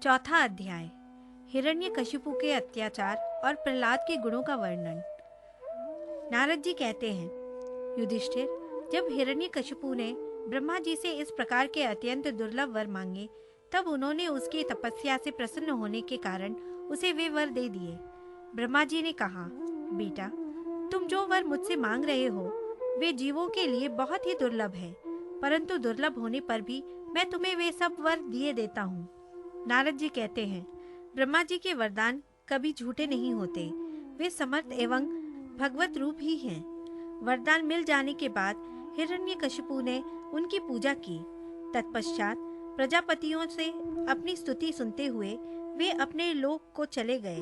चौथा अध्याय, हिरण्यकशिपु के अत्याचार और प्रहलाद के गुणों का वर्णन। नारद जी कहते हैं, युधिष्ठिर, जब हिरण्यकशिपु ने ब्रह्मा जी से इस प्रकार के अत्यंत दुर्लभ वर मांगे, तब उन्होंने उसकी तपस्या से प्रसन्न होने के कारण उसे वे वर दे दिए। ब्रह्मा जी ने कहा, बेटा, तुम जो वर मुझसे मांग रहे हो वे जीवों के लिए बहुत ही दुर्लभ है, परंतु दुर्लभ होने पर भी मैं तुम्हें वे सब वर दिए देता हूँ। नारद जी कहते हैं, ब्रह्मा जी के वरदान कभी झूठे नहीं होते, वे समर्थ एवं भगवत रूप ही हैं। वरदान मिल जाने के बाद हिरण्यकशिपु ने उनकी पूजा की। तत्पश्चात प्रजापतियों से अपनी स्तुति सुनते हुए वे अपने लोक को चले गए।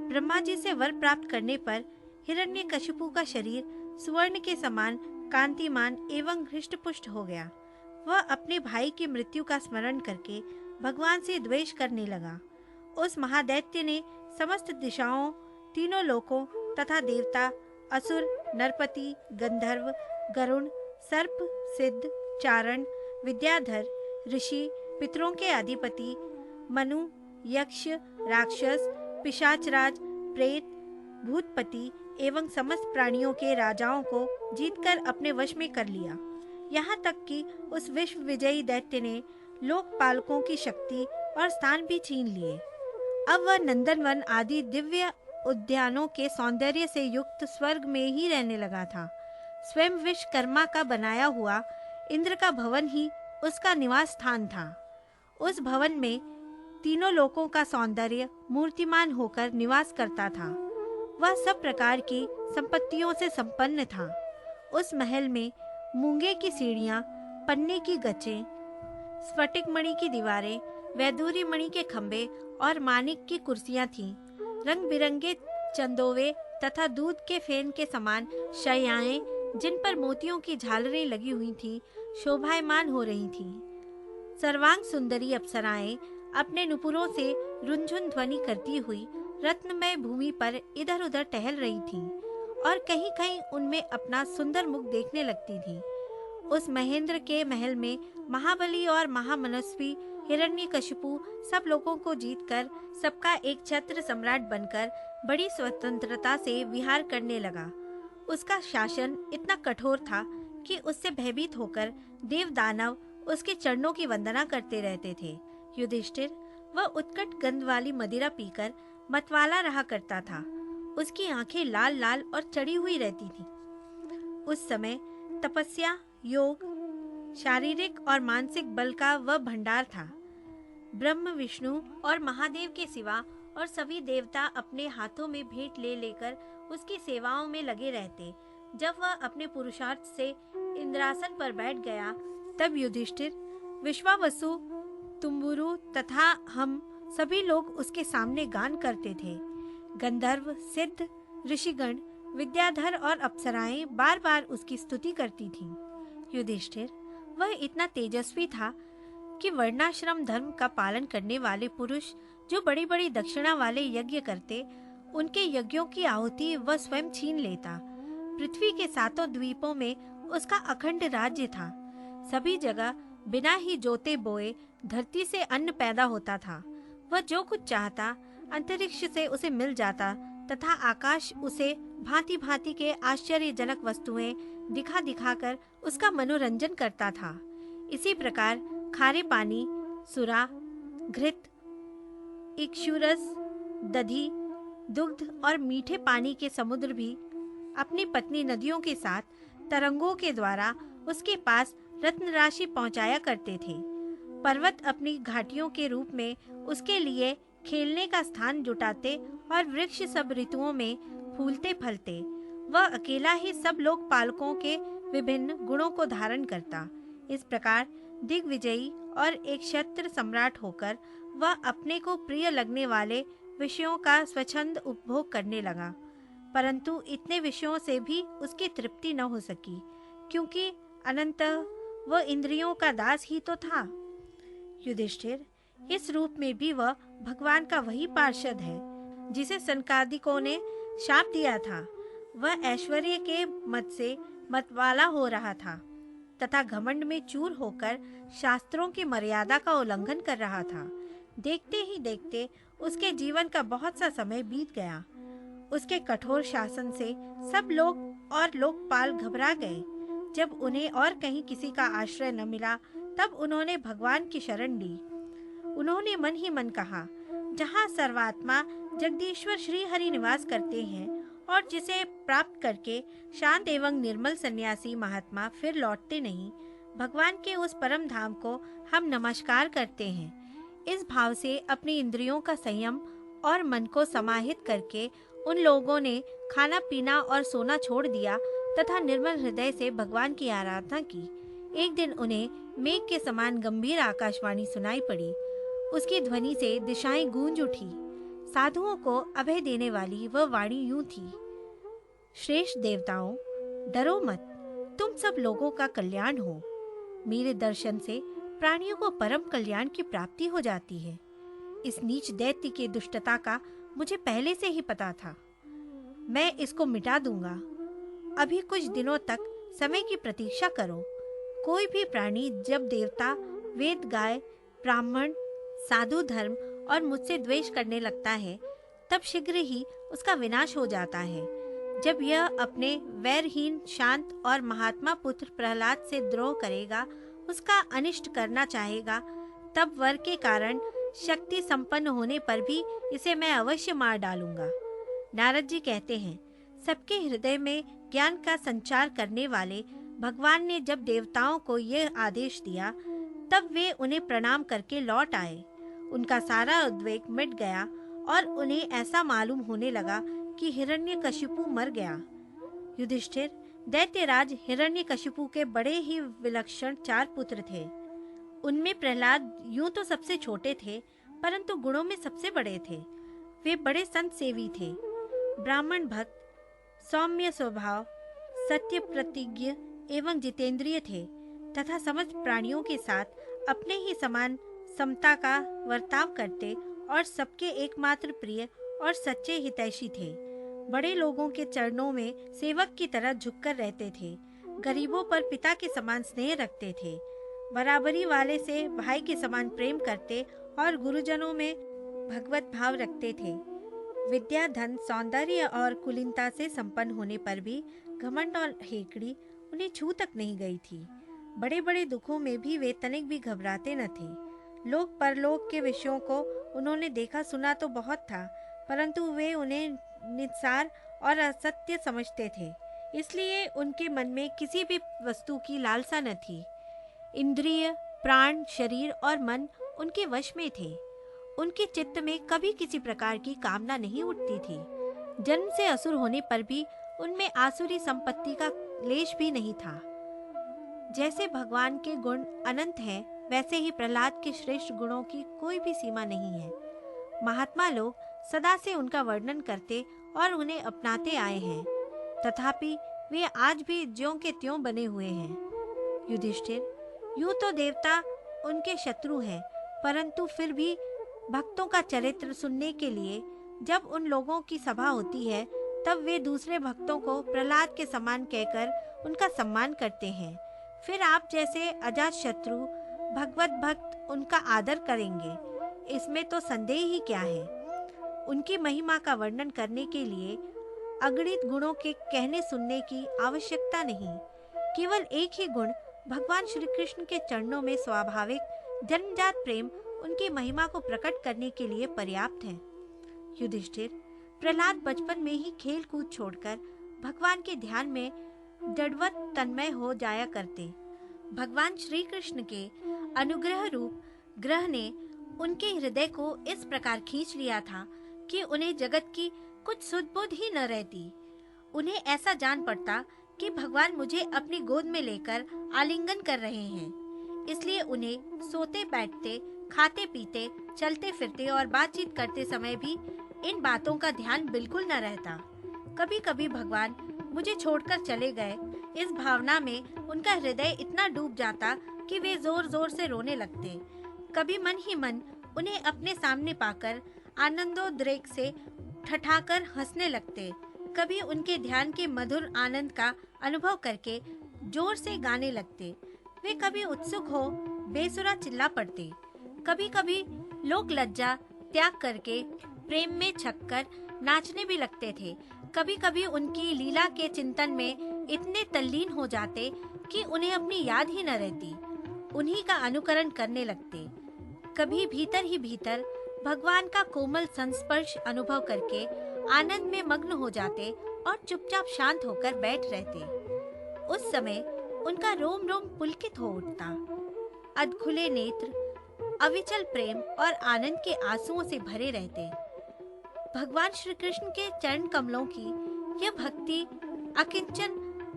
ब्रह्मा जी से वर प्राप्त करने पर हिरण्यकशिपु का शरीर सुवर्ण के समान कांतिमान एवं हृष्टपुष्ट हो गया। वह अपने भाई की मृत्यु का स्मरण करके भगवान से द्वेष करने लगा। उस महादैत्य ने समस्त दिशाओं, तीनों लोकों तथा देवता, असुर, नरपति, गंधर्व, गरुण, सर्प, सिद्ध, चारण, विद्याधर, ऋषि, पितरों के अधिपति, मनु, यक्ष, राक्षस, पिशाचराज, प्रेत, भूतपति एवं समस्त प्राणियों के राजाओं को जीतकर अपने वश में कर लिया। यहाँ तक कि उस विश्व विजयी दैत्य ने लोकपालकों की शक्ति और स्थान भी छीन लिए। अब वह नंदनवन आदि दिव्य उद्यानों के सौंदर्य से युक्त स्वर्ग में ही रहने लगा था। स्वयं विश्वकर्मा का बनाया हुआ इंद्र का भवन ही उसका निवास स्थान था। उस भवन में तीनों लोकों का सौंदर्य मूर्तिमान होकर निवास करता था। वह सब प्रकार की संपत्तियों से संपन्न था। उस महल में मूंगे की सीढ़ियां, पन्ने की गच्चें, स्फटिक मणि की दीवारें, वैदूर्य मणि के खंभे और मानिक की कुर्सियां थीं। रंग बिरंगे चंदोवे तथा दूध के फेन के समान शैयाएं, जिन पर मोतियों की झालरें लगी हुई थीं, शोभायमान हो रही थीं। सर्वांग सुंदरी अप्सराएं अपने नुपुरों से रुंझुन ध्वनि करती हुई रत्नमय भूमि पर इधर उधर टहल रही थीं और कहीं कहीं उनमें अपना सुंदर मुख देखने लगती थीं। उस महेंद्र के महल में महाबली और महामनस्वी हिरण्यकशिपु सब लोगों को जीतकर सबका एक छत्र सम्राट बनकर बड़ी स्वतंत्रता से विहार करने लगा। उसका शासन इतना कठोर था कि उससे भयभीत होकर देव दानव उसके चरणों की वंदना करते रहते थे। युधिष्ठिर, वह उत्कट गंध वाली मदिरा पीकर मतवाला रहा करता था। उसकी आंखें लाल लाल और चढ़ी हुई रहती थीं। उस समय तपस्या, योग, शारीरिक और मानसिक बल का वह भंडार था। ब्रह्म, विष्णु और महादेव के सिवा और सभी देवता अपने हाथों में भेंट ले लेकर उसकी सेवाओं में लगे रहते। जब वह अपने पुरुषार्थ से इंद्रासन पर बैठ गया, तब युधिष्ठिर, विश्वावसु, तुम्बुरु तथा हम सभी लोग उसके सामने गान करते थे। गंधर्व, सिद्ध, ऋषिगण, विद्याधर और अप्सराएं बार बार उसकी स्तुति करती थीं। युधिष्ठिर, वह इतना तेजस्वी था कि वर्णाश्रम धर्म का पालन करने वाले पुरुष जो बड़ी बड़ी दक्षिणा वाले यज्ञ करते, उनके यज्ञों की आहुति वह स्वयं छीन लेता। पृथ्वी के सातों द्वीपों में उसका अखंड राज्य था। सभी जगह बिना ही जोते बोए धरती से अन्न पैदा होता था। वह जो कुछ चाहता अंतरिक्ष से उसे मिल जाता तथा आकाश उसे भांति भांति के आश्चर्यजनक वस्तुएं दिखा दिखाकर उसका मनोरंजन करता था। इसी प्रकार खारे पानी, सुरा, घृत, इक्षुरस, दधि, दुग्ध और मीठे पानी के समुद्र भी अपनी पत्नी नदियों के साथ तरंगों के द्वारा उसके पास रत्न राशि पहुंचाया करते थे। पर्वत अपनी घाटियों के रूप में उसके लिए खेलने का स्थान जुटाते और वृक्ष सब ऋतुओं में फूलते फलते। वह अकेला ही सब लोकपालकों के विभिन्न गुणों को धारण करता। इस प्रकार दिग्विजयी और एक क्षत्र सम्राट होकर वह अपने को प्रिय लगने वाले विषयों का स्वच्छंद उपभोग करने लगा। परंतु इतने विषयों से भी उसकी तृप्ति न हो सकी, क्योंकि अनंतः वह इंद्रियों का दास ही तो था। युधिष्ठिर, इस रूप में भी वह भगवान का वही पार्षद है जिसे सनकादिकों ने शाप दिया था। वह ऐश्वर्य के मद से मतवाला हो रहा था तथा घमंड में चूर होकर शास्त्रों की मर्यादा का उल्लंघन कर रहा था। देखते ही देखते उसके जीवन का बहुत सा समय बीत गया। उसके कठोर शासन से सब लोग और लोकपाल घबरा गए। जब उन्हें और कहीं किसी का आश्रय न मिला, तब उन्होंने भगवान की शरण ली। उन्होंने मन ही मन कहा, जहाँ सर्वात्मा जगदीश्वर श्री हरि निवास करते हैं और जिसे प्राप्त करके शांत एवं निर्मल सन्यासी महात्मा फिर लौटते नहीं, भगवान के उस परम धाम को हम नमस्कार करते हैं। इस भाव से अपनी इंद्रियों का संयम और मन को समाहित करके उन लोगों ने खाना पीना और सोना छोड़ दिया तथा निर्मल हृदय से भगवान की आराधना की। एक दिन उन्हें मेघ के समान गंभीर आकाशवाणी सुनाई पड़ी। उसकी ध्वनि से दिशाएं गूंज उठी। साधुओं को अभय देने वाली वह वाणी यूं थी, श्रेष्ठ देवताओं, डरो मत, तुम सब लोगों का कल्याण हो। मेरे दर्शन से प्राणियों को परम कल्याण की प्राप्ति हो जाती है। इस नीच दैत्य की दुष्टता का मुझे पहले से ही पता था। मैं इसको मिटा दूंगा। अभी कुछ दिनों तक समय की प्रतीक्षा करो। कोई भी प्राणी जब देवता, वेद गाय, ब्राह्मण, साधु धर्म और मुझसे द्वेष करने लगता है, तब शीघ्र ही उसका विनाश हो जाता है। जब यह अपने वैरहीन, शांत और महात्मा पुत्र प्रहलाद से द्रोह करेगा, उसका अनिष्ट करना चाहेगा, तब वर के कारण शक्ति संपन्न होने पर भी इसे मैं अवश्य मार डालूंगा। नारद जी कहते हैं, सबके हृदय में ज्ञान का संचार करने वाले भगवान ने जब देवताओं को यह आदेश दिया, तब वे उन्हें प्रणाम करके लौट आए। उनका सारा उद्वेग मिट गया और उन्हें ऐसा मालूम होने लगा कि हिरण्यकशिपु मर गया। युधिष्ठिर, दैत्यराज हिरण्यकशिपु के बड़े ही विलक्षण 4 पुत्र थे। उनमें प्रहलाद यूं तो सबसे छोटे थे, परंतु गुणों में सबसे बड़े थे। वे बड़े संत सेवी थे, ब्राह्मण भक्त, सौम्य स्वभाव, सत्य प्रतिज्ञ एवं जितेंद्रिय थे तथा समस्त प्राणियों के साथ अपने ही समान समता का वर्ताव करते और सबके एकमात्र प्रिय और सच्चे हितैषी थे। बड़े लोगों के चरणों में सेवक की तरह झुककर रहते थे। गरीबों पर पिता के समान स्नेह रखते थे। बराबरी वाले से भाई के समान प्रेम करते और गुरुजनों में भगवत भाव रखते थे। विद्या, धन, सौंदर्य और कुलीनता से संपन्न होने पर भी घमंड और हेकड़ी उन्हें छू तक नहीं गई थी। बड़े बड़े दुखों में भी वे तनिक भी घबराते न थे। लोक परलोक के विषयों को उन्होंने देखा सुना तो बहुत था, परंतु वे उन्हें निस्सार और असत्य समझते थे। इसलिए उनके मन में किसी भी वस्तु की लालसा न थी। इंद्रिय, प्राण, शरीर और मन उनके वश में थे। उनके चित्त में कभी किसी प्रकार की कामना नहीं उठती थी। जन्म से असुर होने पर भी उनमें आसुरी संपत्ति का लेश भी नहीं था। जैसे भगवान के गुण अनंत हैं, वैसे ही प्रहलाद के श्रेष्ठ गुणों की कोई भी सीमा नहीं है। महात्मा लोग सदा से उनका वर्णन करते और उन्हें अपनाते आए हैं, तथापि वे आज भी ज्यों के त्यों बने हुए हैं। युधिष्ठिर, यूं तो देवता उनके शत्रु हैं, परंतु फिर भी भक्तों का चरित्र सुनने के लिए जब उन लोगों की सभा होती है, तब वे दूसरे भक्तों को प्रहलाद के समान कहकर उनका सम्मान करते हैं। फिर आप जैसे अजात शत्रु भगवत भक्त उनका आदर करेंगे, इसमें तो संदेह ही क्या है। उनकी महिमा का वर्णन करने के लिए अगणित गुणों के कहने सुनने की आवश्यकता नहीं। केवल एक ही गुण, भगवान श्री कृष्ण के चरणों में स्वाभाविक जन्मजात प्रेम उनकी महिमा को प्रकट करने के लिए पर्याप्त है। युधिष्ठिर, प्रहलाद बचपन में ही खेल कूद छोड़कर भगवान के ध्यान में दृढ़वत तन्मय हो जाया करते। भगवान श्री कृष्ण के अनुग्रह रूप ग्रह ने उनके हृदय को इस प्रकार खींच लिया था कि उन्हें जगत की कुछ सुध-बुध ही न रहती। उन्हें ऐसा जान पड़ता कि भगवान मुझे अपनी गोद में लेकर आलिंगन कर रहे हैं। इसलिए उन्हें सोते बैठते, खाते पीते, चलते फिरते और बातचीत करते समय भी इन बातों का ध्यान बिल्कुल न रहता। कभी कभी भगवान मुझे छोड़कर चले गए, इस भावना में उनका हृदय इतना डूब जाता कि वे जोर जोर से रोने लगते। कभी मन ही मन उन्हें अपने सामने पाकर आनंदोद्रेक से ठठाकर हंसने लगते। कभी उनके ध्यान के मधुर आनंद का अनुभव करके जोर से गाने लगते। वे कभी उत्सुक हो बेसुरा चिल्ला पड़ते। कभी कभी लोग लज्जा त्याग करके प्रेम में छककर नाचने भी लगते थे। कभी कभी उनकी लीला के चिंतन में इतने तल्लीन हो जाते कि उन्हें अपनी याद ही न रहती, उन्हीं का अनुकरण करने लगते। कभी भीतर ही भीतर भगवान का कोमल संस्पर्श अनुभव करके आनंद में मग्न हो जाते और चुपचाप शांत होकर बैठ रहते। उस समय उनका रोम रोम पुलकित हो उठता। अधखुले नेत्र अविचल प्रेम और आनंद के आंसुओं से भरे रहते। भगवान श्री कृष्ण के चरण कमलों की यह भक्ति अकिंचन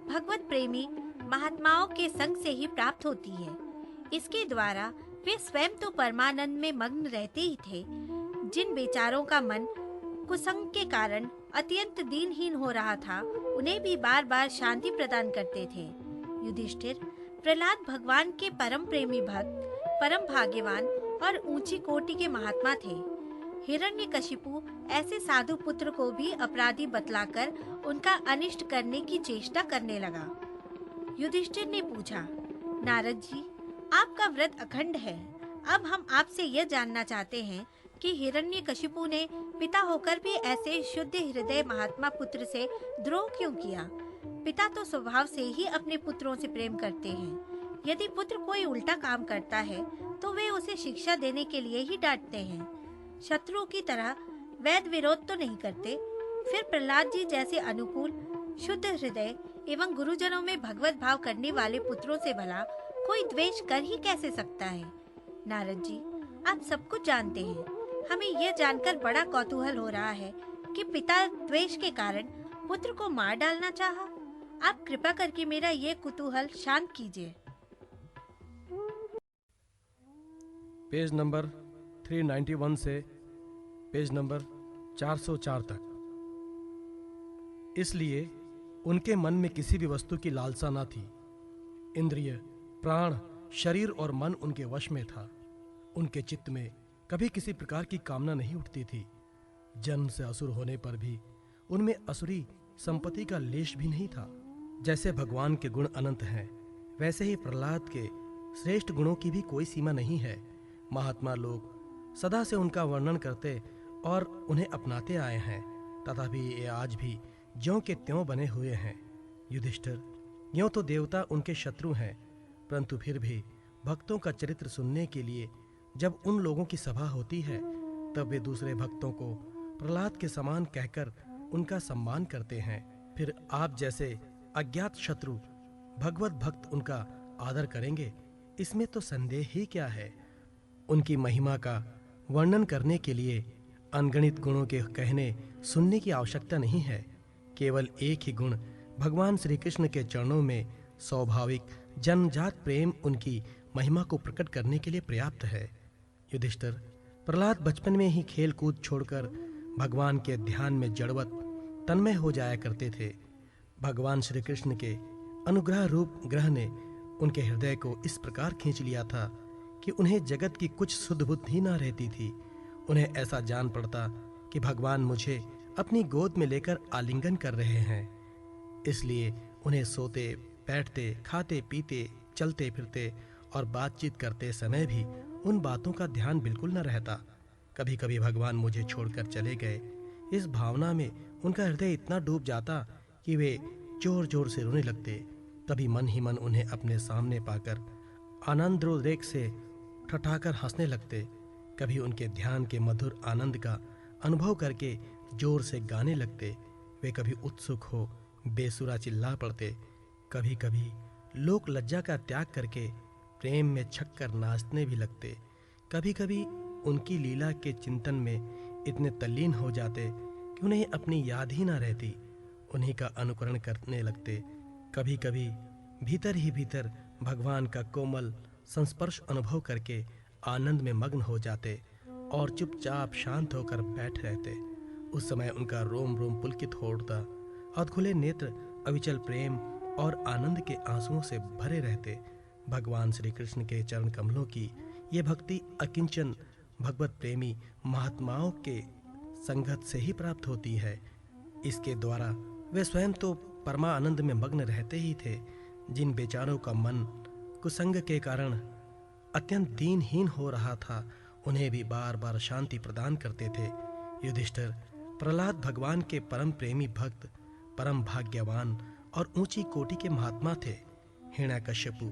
भगवत प्रेमी महात्माओं के संग से ही प्राप्त होती है। इसके द्वारा वे स्वयं तो परमानंद में मग्न रहते ही थे। जिन बेचारों का मन कुसंग के कारण अत्यंत दीनहीन हो रहा था, उन्हें भी बार बार शांति प्रदान करते थे। युधिष्ठिर, प्रहलाद भगवान के परम प्रेमी भक्त, परम भाग्यवान और ऊंची कोटि के महात्मा थे। हिरण्यकशिपु ऐसे साधु पुत्र को भी अपराधी बतलाकर उनका अनिष्ट करने की चेष्टा करने लगा। युधिष्ठिर ने पूछा, नारद जी, आपका व्रत अखंड है। अब हम आपसे यह जानना चाहते हैं कि हिरण्यकशिपु ने पिता होकर भी ऐसे शुद्ध हृदय महात्मा पुत्र से द्रोह क्यों किया? पिता तो स्वभाव से ही अपने पुत्रों से प्रेम करते हैं। यदि पुत्र कोई उल्टा काम करता है तो वे उसे शिक्षा देने के लिए ही डांटते हैं। शत्रुओं की तरह वैद विरोध तो नहीं करते। फिर प्रहलाद जी जैसे अनुकूल, शुद्ध हृदय एवं गुरुजनों में भगवत भाव करने वाले पुत्रों से भला कोई द्वेष कर ही कैसे सकता है? नारद जी, आप सब कुछ जानते हैं। हमें यह जानकर बड़ा कौतूहल हो रहा है कि पिता द्वेष के कारण पुत्र को मार डालना चाहा। आप कृपा करके मेरा ये कुतूहल शांत कीजिए। पेज नंबर 391 से पेज नंबर 404 तक। इसलिए उनके मन में किसी भी वस्तु की लालसा न थी। इंद्रिय, प्राण, शरीर और मन उनके वश में था। उनके चित्त में कभी किसी प्रकार की कामना नहीं उठती थी। जन्म से असुर होने पर भी उनमें असुरी संपत्ति का लेश भी नहीं था। जैसे भगवान के गुण अनंत हैं, वैसे ही प्रहलाद के श्रेष्ठ गुणों की भी कोई सीमा नहीं है। महात्मा लोग सदा से उनका वर्णन करते और उन्हें अपनाते आए हैं, तथापि ये आज भी ज्यों के त्यों बने हुए हैं। युधिष्ठिर, यों तो देवता उनके शत्रु हैं, परंतु फिर भी भक्तों का चरित्र सुनने के लिए जब उन लोगों की सभा होती है, तब वे दूसरे भक्तों को प्रहलाद के समान कहकर उनका सम्मान करते हैं। फिर आप जैसे अज्ञात शत्रु भगवत भक्त उनका आदर करेंगे, इसमें तो संदेह ही क्या है। उनकी महिमा का वर्णन करने के लिए अनगणित गुणों के कहने सुनने की आवश्यकता नहीं है। केवल एक ही गुण भगवान श्री कृष्ण के चरणों में स्वाभाविक जन्मजात प्रेम उनकी महिमा को प्रकट करने के लिए पर्याप्त है। युधिष्ठिर, प्रहलाद बचपन में ही खेल कूद छोड़कर भगवान के ध्यान में जड़वत तन्मय हो जाया करते थे। भगवान श्री कृष्ण के अनुग्रह रूप ग्रह ने उनके हृदय को इस प्रकार खींच लिया था कि उन्हें जगत की कुछ सुध बुद्ध ही ना रहती थी। उन्हें ऐसा जान पड़ता कि भगवान मुझे अपनी गोद में लेकर आलिंगन कर रहे हैं। इसलिए उन्हें सोते, बैठते, खाते पीते, चलते फिरते और बातचीत करते समय भी उन बातों का ध्यान बिल्कुल न रहता। कभी कभी भगवान मुझे छोड़कर चले गए, इस भावना में उनका हृदय इतना डूब जाता कि वे जोर जोर से रोने लगते। कभी मन ही मन उन्हें अपने सामने पाकर आनंदोद्रेक से ठठाकर हंसने लगते। कभी उनके ध्यान के मधुर आनंद का अनुभव करके जोर से गाने लगते। वे कभी उत्सुक हो बेसुरा चिल्ला पड़ते। कभी कभी लोक लज्जा का त्याग करके प्रेम में छककर नाचने भी लगते। कभी कभी उनकी लीला के चिंतन में इतने तल्लीन हो जाते कि उन्हें अपनी याद ही ना रहती, उन्हीं का अनुकरण करने लगते। कभी कभी भीतर ही भीतर भगवान का कोमल संस्पर्श अनुभव करके आनंद में मग्न हो जाते और चुपचाप शांत होकर बैठ रहते। उस समय उनका रोम रोम पुलकित हो उठता और खुले नेत्र अविचल प्रेम और आनंद के आंसुओं से भरे रहते। भगवान श्री कृष्ण के चरण कमलों की ये भक्ति अकिंचन भगवत प्रेमी महात्माओं के संगत से ही प्राप्त होती है। इसके द्वारा वे स्वयं तो परमानंद में मग्न रहते ही थे। जिन बेचारों का मन कुसंग के कारण अत्यंत दीनहीन हो रहा था, उन्हें भी बार बार शांति प्रदान करते थे। युधिष्ठिर प्रहलाद भगवान के परम प्रेमी भक्त, परम भाग्यवान और ऊंची कोटि के महात्मा थे। हिरण्यकश्यपु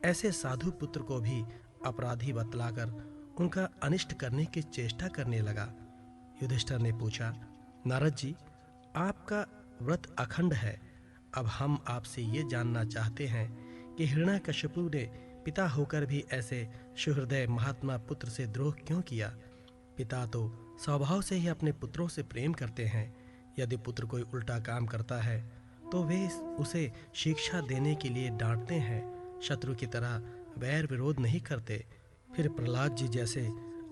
ऐसे साधु पुत्र को भी अपराधी बतलाकर उनका अनिष्ट करने की चेष्टा करने लगा। युधिष्ठिर ने पूछा, नारद जी, आपका व्रत अखंड है। अब हम आपसे ये जानना चाहते हैं कि हिरण्यकश्यपु ने पिता होकर भी ऐसे सुहृदय महात्मा पुत्र से द्रोह क्यों किया। पिता तो स्वभाव से ही अपने पुत्रों से प्रेम करते हैं। यदि पुत्र कोई उल्टा काम करता है तो वे उसे शिक्षा देने के लिए डांटते हैं, शत्रु की तरह वैर विरोध नहीं करते। फिर प्रहलाद जी जैसे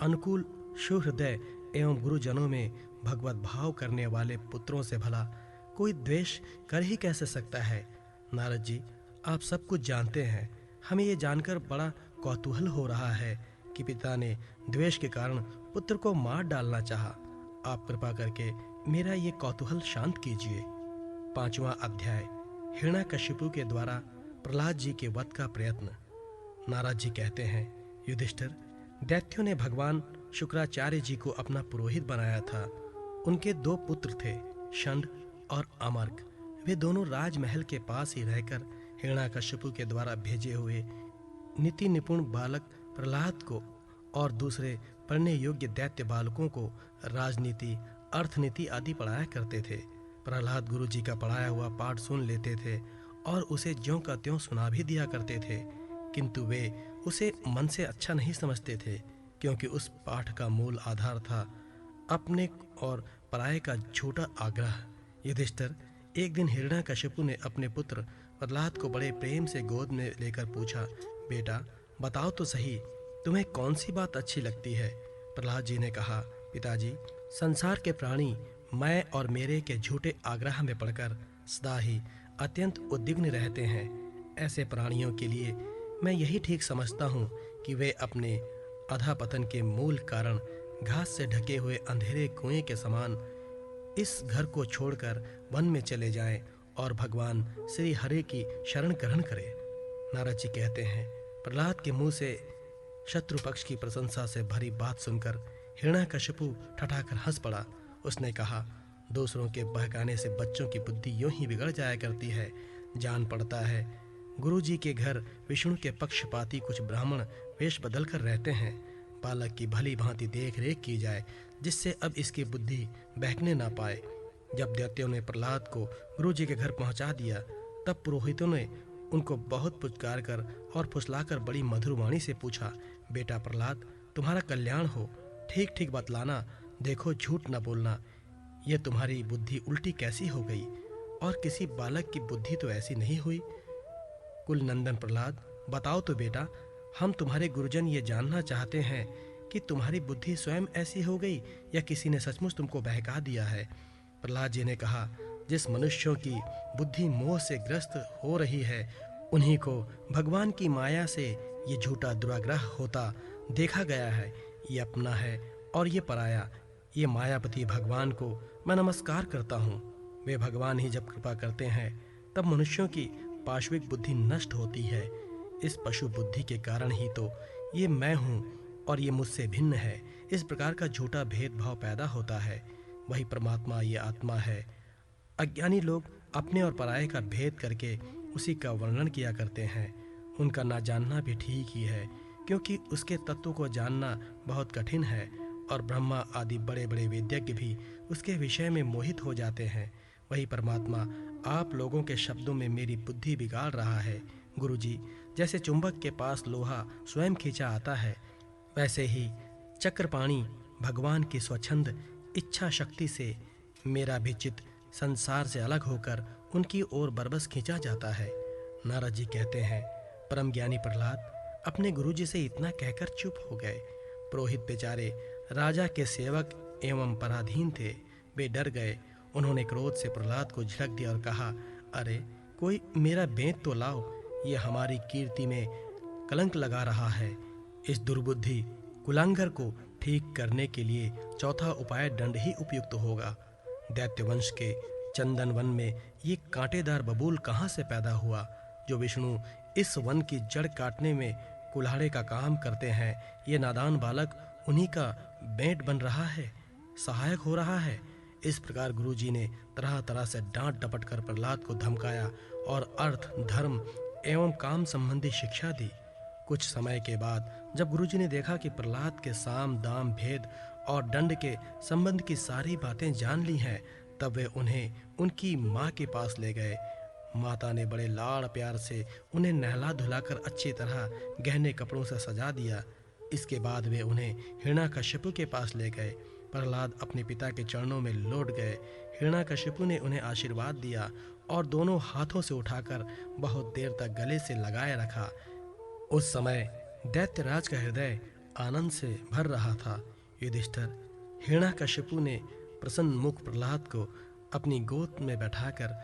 अनुकूल सुहृदय एवं गुरुजनों में भगवत भाव करने वाले पुत्रों से भला कोई द्वेष कर ही कैसे सकता है। नारद जी, आप सब कुछ जानते हैं। हमें ये जानकर बड़ा कौतूहल हो रहा है कि पिता ने द्वेष के कारण पुत्र को मार डालना चाहा। आप कृपा करके मेरा ये कौतूहल शांत कीजिए। 5वां अध्याय, हिरण्यकश्यपु के द्वारा प्रहलाद जी के वध का प्रयत्न। नारद जी कहते हैं, युधिष्ठिर, दैत्यों ने भगवान शुक्राचार्य जी को अपना पुरोहित बनाया था। उनके 2 पुत्र थे, षंड और अमर्क। वे दोनों राजमहल के पास ही रहकर हिरण्यकश्यपु के द्वारा भेजे हुए नीति निपुण बालक प्रहलाद को और दूसरे पढ़ने योग्य दैत्य बालकों को राजनीति, अर्थनीति आदि पढ़ाया करते थे। प्रहलाद गुरु जी का पढ़ाया हुआ पाठ सुन लेते थे और उसे ज्यों का त्यों सुना भी दिया करते थे, किंतु वे उसे मन से अच्छा नहीं समझते थे, क्योंकि उस पाठ का मूल आधार था अपने और पराये का झूठा आग्रह। युधिष्ठिर, एक दिन हिरण्यकश्यपु ने अपने पुत्र प्रहलाद को बड़े प्रेम से गोद में लेकर पूछा, बेटा बताओ तो सही, तुम्हें कौन सी बात अच्छी लगती है। प्रहलाद जी ने कहा, पिताजी, संसार के प्राणी मैं और मेरे के झूठे आग्रह में पड़कर सदा ही अत्यंत उद्विग्न रहते हैं। ऐसे प्राणियों के लिए मैं यही ठीक समझता हूँ कि वे अपने अधःपतन के मूल कारण घास से ढके हुए अंधेरे कुएं के समान इस घर को छोड़कर वन में चले जाएं और भगवान श्री हरि की शरण ग्रहण करें। नारद जी कहते हैं, प्रहलाद के मुंह से शत्रु पक्ष की प्रशंसा से भरी बात सुनकर हिरण्यकश्यपु ठठाकर हंस पड़ा। उसने कहा, दूसरों के बहकाने से बच्चों की बुद्धि यूं ही बिगड़ जाया करती है। जान पड़ता है गुरुजी के घर विष्णु के पक्षपाती कुछ ब्राह्मण वेश बदल कर रहते हैं। बालक की भली भांति देख रेख की जाए, जिससे अब इसकी बुद्धि बहकने ना पाए। जब दैत्यों ने प्रहलाद को गुरुजी के घर पहुंचा दिया, तब पुरोहितों ने उनको बहुत पुचकार कर और फुसलाकर बड़ी मधुर वाणी से पूछा, बेटा प्रहलाद, तुम्हारा कल्याण हो, ठीक ठीक बतलाना, देखो झूठ न बोलना। यह तुम्हारी बुद्धि उल्टी कैसी हो गई, और किसी बालक की बुद्धि तो ऐसी नहीं हुई। कुल नंदन प्रहलाद, बताओ तो बेटा, हम तुम्हारे गुरुजन ये जानना चाहते हैं कि तुम्हारी बुद्धि स्वयं ऐसी हो गई या किसी ने सचमुच तुमको बहका दिया है। प्रहलाद जी ने कहा, जिस मनुष्यों की बुद्धि मोह से ग्रस्त हो रही है, उन्हीं को भगवान की माया से ये झूठा दुराग्रह होता देखा गया है। ये अपना है और ये पराया। ये मायापति भगवान को मैं नमस्कार करता हूँ। वे भगवान ही जब कृपा करते हैं तब मनुष्यों की पाशविक बुद्धि नष्ट होती है। इस पशु बुद्धि के कारण ही तो ये मैं हूँ और ये मुझसे भिन्न है। इस प्रकार का झूठा भेदभाव पैदा होता है। वही परमात्मा ये आत्मा है। अज्ञानी लोग अपने और पराये का भेद करके उसी का वर्णन किया करते हैं। उनका ना जानना भी ठीक ही है, क्योंकि उसके तत्व को जानना बहुत कठिन है और ब्रह्मा आदि बड़े बड़े वेद्यज्ञ भी उसके विषय में मोहित हो जाते हैं। वही परमात्मा आप लोगों के शब्दों में मेरी बुद्धि बिगाड़ रहा है। गुरुजी, जैसे चुंबक के पास लोहा स्वयं खींचा आता है, वैसे ही चक्रपाणी भगवान की स्वच्छंद इच्छा शक्ति से मेरा भी चित्त संसार से अलग होकर उनकी ओर बरबस खींचा जाता है। नारद जी कहते हैं, परम ज्ञानी प्रहलाद अपने गुरुजी से इतना कहकर चुप हो गए। पुरोहित बेचारे राजा के सेवक एवं पराधीन थे। वे डर गए। उन्होंने क्रोध से प्रहलाद को झिड़क दिया और कहा, अरे कोई मेरा बेंत तो लाओ, ये हमारी कीर्ति में कलंक लगा रहा है। इस दुर्बुद्धि कुलांगर को ठीक करने के लिए चौथा उपाय दंड ही उपयुक्त होगा। दैत्य वंश के चंदन वन में ये कांटेदार बबूल कहाँ से पैदा हुआ, जो विष्णु इस वन की जड़ काटने में कुल्हाड़े का काम करते हैं। ये नादान बालक उन्हीं का बेंट बन रहा है, सहायक हो रहा है। इस प्रकार गुरुजी ने तरह तरह से डांट डपट कर प्रहलाद को धमकाया और अर्थ, धर्म एवं काम संबंधी शिक्षा दी। कुछ समय के बाद जब गुरुजी ने देखा कि प्रहलाद के साम दाम भेद और दंड के संबंध की सारी बातें जान ली हैं, तब वे उन्हें उनकी माँ के पास ले गए। माता ने बड़े लाड़ प्यार से उन्हें नहला धुलाकर अच्छी तरह गहने कपड़ों से सजा दिया। इसके बाद वे उन्हें हिरण्याकशिपु के पास ले गए। प्रहलाद अपने पिता के चरणों में लौट गए। हिरण्याकशिपु ने उन्हें आशीर्वाद दिया और दोनों हाथों से उठाकर बहुत देर तक गले से लगाए रखा। उस समय दैत्यराज का हृदय आनंद से भर रहा था। युधिष्ठिर, हिरण्याकशिपु ने प्रसन्न मुख प्रहलाद को अपनी गोद में बैठाकर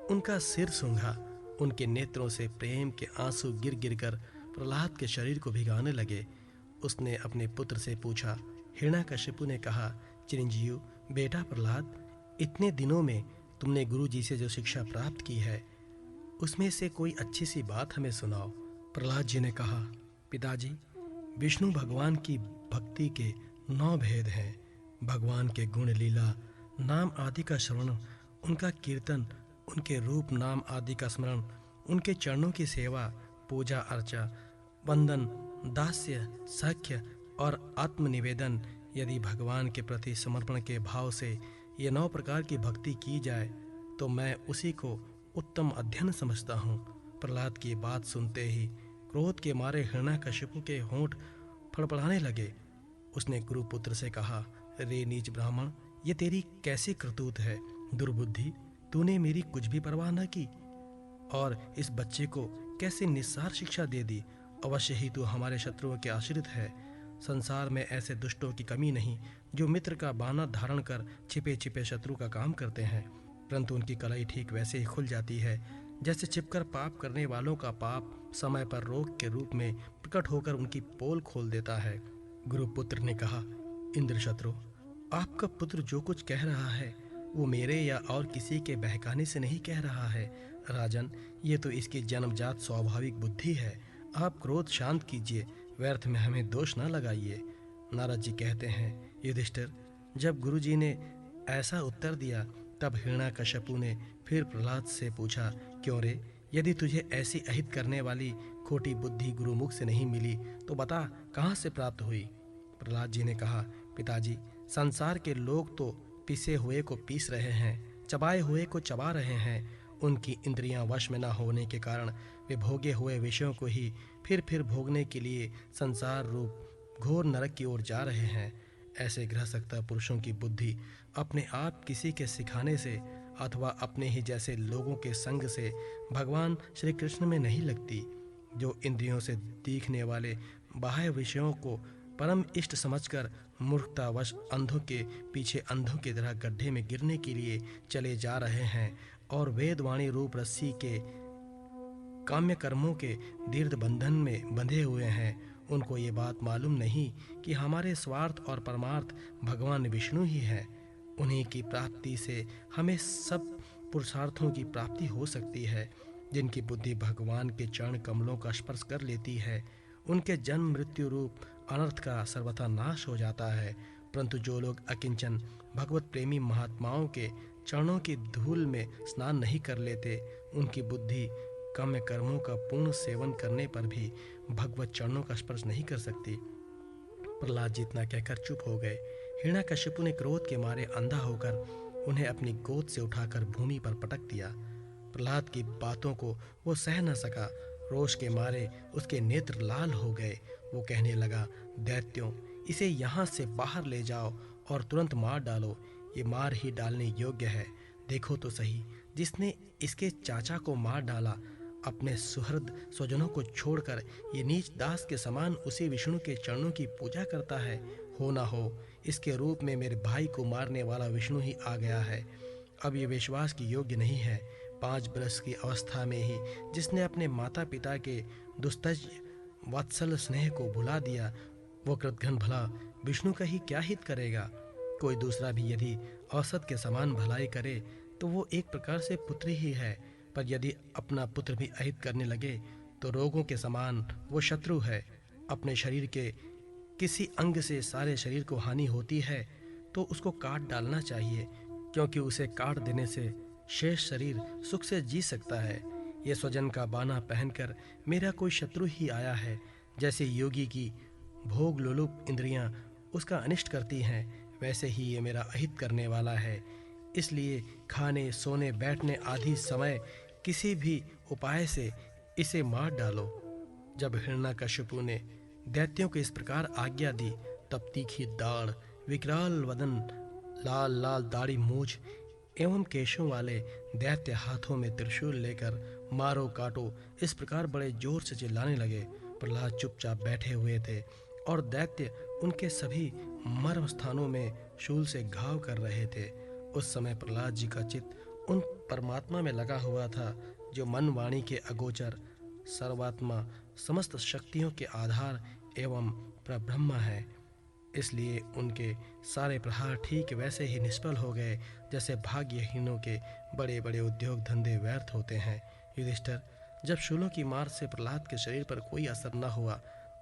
उनका सिर सूंघा। उनके नेत्रों से प्रेम के आंसू गिर गिर कर प्रहलाद के शरीर को भिगाने लगे। उसने अपने पुत्र से पूछा। हिरण्याकशिपु ने कहा, चिरंजीव बेटा प्रहलाद, इतने दिनों में तुमने गुरु जी से जो शिक्षा प्राप्त की है, उसमें से कोई अच्छी सी बात हमें सुनाओ। प्रहलाद जी ने कहा, पिताजी, विष्णु भगवान की भक्ति के 9 भेद हैं। भगवान के गुण, लीला, नाम आदि का श्रवण, उनका कीर्तन, उनके रूप नाम आदि का स्मरण, उनके चरणों की सेवा, पूजा अर्चा, वंदन, दास्य, सख्य और आत्मनिवेदन। यदि भगवान के प्रति समर्पण के भाव से ये 9 प्रकार की भक्ति की जाए तो मैं उसी को उत्तम अध्ययन समझता हूँ। प्रहलाद की बात सुनते ही क्रोध के मारे हिरण्याकशिपु के होंठ फड़फड़ाने लगे। उसने गुरुपुत्र से कहा, रे नीच ब्राह्मण, ये तेरी कैसी करतूत है? दुर्बुद्धि, तूने मेरी कुछ भी परवाह न की और इस बच्चे को कैसे निस्सार शिक्षा दे दी। अवश्य ही तू हमारे शत्रुओं के आश्रित है। संसार में ऐसे दुष्टों की कमी नहीं जो मित्र का बाना धारण कर छिपे छिपे शत्रु का काम करते हैं, परंतु उनकी कलाई ठीक वैसे ही खुल जाती है जैसे छिपकर पाप करने वालों का पाप समय पर रोग के रूप में प्रकट होकर उनकी पोल खोल देता है। गुरुपुत्र ने कहा, इंद्र शत्रु, आपका पुत्र जो कुछ कह रहा है वो मेरे या और किसी के बहकाने से नहीं कह रहा है। राजन, ये तो इसकी जन्मजात स्वाभाविक बुद्धि है। आप क्रोध शांत कीजिए, व्यर्थ में हमें दोष न लगाइए। नारद जी कहते हैं, युधिष्ठिर, जब गुरुजी ने ऐसा उत्तर दिया तब हिरण्याकशिपु ने फिर प्रहलाद से पूछा, क्यों रे, यदि तुझे ऐसी अहित करने वाली खोटी बुद्धि गुरुमुख से नहीं मिली तो बता कहाँ से प्राप्त हुई। प्रहलाद जी ने कहा, पिताजी, संसार के लोग तो पिसे हुए को पीस रहे हैं, चबाए हुए को चबा रहे हैं। उनकी इंद्रियां वश में न होने के कारण वे भोगे हुए विषयों को ही फिर भोगने के लिए संसार रूप घोर नरक की ओर जा रहे हैं। ऐसे गृहस्थ पुरुषों की बुद्धि अपने आप किसी के सिखाने से अथवा अपने ही जैसे लोगों के संग से भगवान श्री कृष्ण में नहीं लगती। जो इंद्रियों से दिखने वाले बाह्य विषयों को परम इष्ट समझकर मूर्खतावश अंधों के पीछे अंधों की तरह गड्ढे में गिरने के लिए चले जा रहे हैं और वेदवाणी रूप रस्सी के काम्य कर्मों के दीर्घ बंधन में बंधे हुए हैं, उनको ये बात मालूम नहीं कि हमारे स्वार्थ और परमार्थ भगवान विष्णु ही हैं। उन्हीं की प्राप्ति से हमें सब पुरुषार्थों की प्राप्ति हो सकती है। जिनकी बुद्धि भगवान के चरण कमलों का स्पर्श कर लेती है, उनके जन्म मृत्यु रूप अनर्थ का सर्वथा नाश हो जाता है। परंतु जो लोग अकिंचन भगवत प्रेमी महात्माओं के चरणों की धूल में स्नान नहीं कर लेते, उनकी बुद्धि काम्य कर्मों का पूर्ण सेवन करने पर भी भगवत चरणों का स्पर्श नहीं कर सकती। प्रहलाद जी इतना कहकर चुप हो गए। हिरण्याकशिपु ने क्रोध के मारे अंधा होकर उन्हें अपनी गोद से उठाकर भूमि पर पटक दिया। प्रहलाद की बातों को वो सह न सका। रोष के मारे उसके नेत्र लाल हो गए। वो कहने लगा, दैत्यों, इसे यहाँ से बाहर ले जाओ और तुरंत मार डालो। ये मार ही डालने योग्य है। देखो तो सही, जिसने इसके चाचा को मार डाला अपने सुहृद स्वजनों को छोड़कर ये नीच दास के समान उसी विष्णु के चरणों की पूजा करता है। हो ना हो इसके रूप में मेरे भाई को मारने वाला विष्णु ही आ गया है। अब ये विश्वास की योग्य नहीं है। 5 वर्ष की अवस्था में ही जिसने अपने माता पिता के दुस्तज वात्सल स्नेह को भुला दिया, वो कृतघ्न भला विष्णु का ही क्या हित करेगा। कोई दूसरा भी यदि औसत के समान भलाई करे तो वो एक प्रकार से पुत्र ही है, पर यदि अपना पुत्र भी अहित करने लगे तो रोगों के समान वो शत्रु है। अपने शरीर के किसी अंग से सारे शरीर को हानि होती है तो उसको काट डालना चाहिए, क्योंकि उसे काट देने से शेष शरीर सुख से जी सकता है। ये स्वजन का बाना पहनकर मेरा कोई शत्रु ही आया है। जैसे योगी की भोग लोलुप इंद्रियां उसका अनिष्ट करती हैं, वैसे ही ये मेरा अहित करने वाला है। इसलिए खाने, सोने, बैठने आदि समय किसी भी उपाय से इसे मार डालो। जब हिरण्यकशिपु ने दैत्यों को इस प्रकार आज्ञा दी, तब तीखी दाढ़, विकराल वदन, लाल लाल दाढ़ी मूछ एवं केशों वाले दैत्य हाथों में त्रिशूल लेकर मारो काटो इस प्रकार बड़े जोर से चिल्लाने लगे। प्रहलाद चुपचाप बैठे हुए थे और दैत्य उनके सभी मर्म स्थानों में शूल से घाव कर रहे थे। उस समय प्रहलाद जी का चित्त उन परमात्मा में लगा हुआ था जो मन वाणी के अगोचर, सर्वात्मा, समस्त शक्तियों के आधार एवं परब्रह्म है। इसलिए उनके सारे प्रहार ठीक वैसे ही निष्फल हो गए जैसे भाग्यहीनों के बड़े बड़े उद्योग धंधे व्यर्थ होते हैं। युधिष्ठिर, जब शूलों की मार से प्रहलाद के शरीर पर कोई असर न हुआ,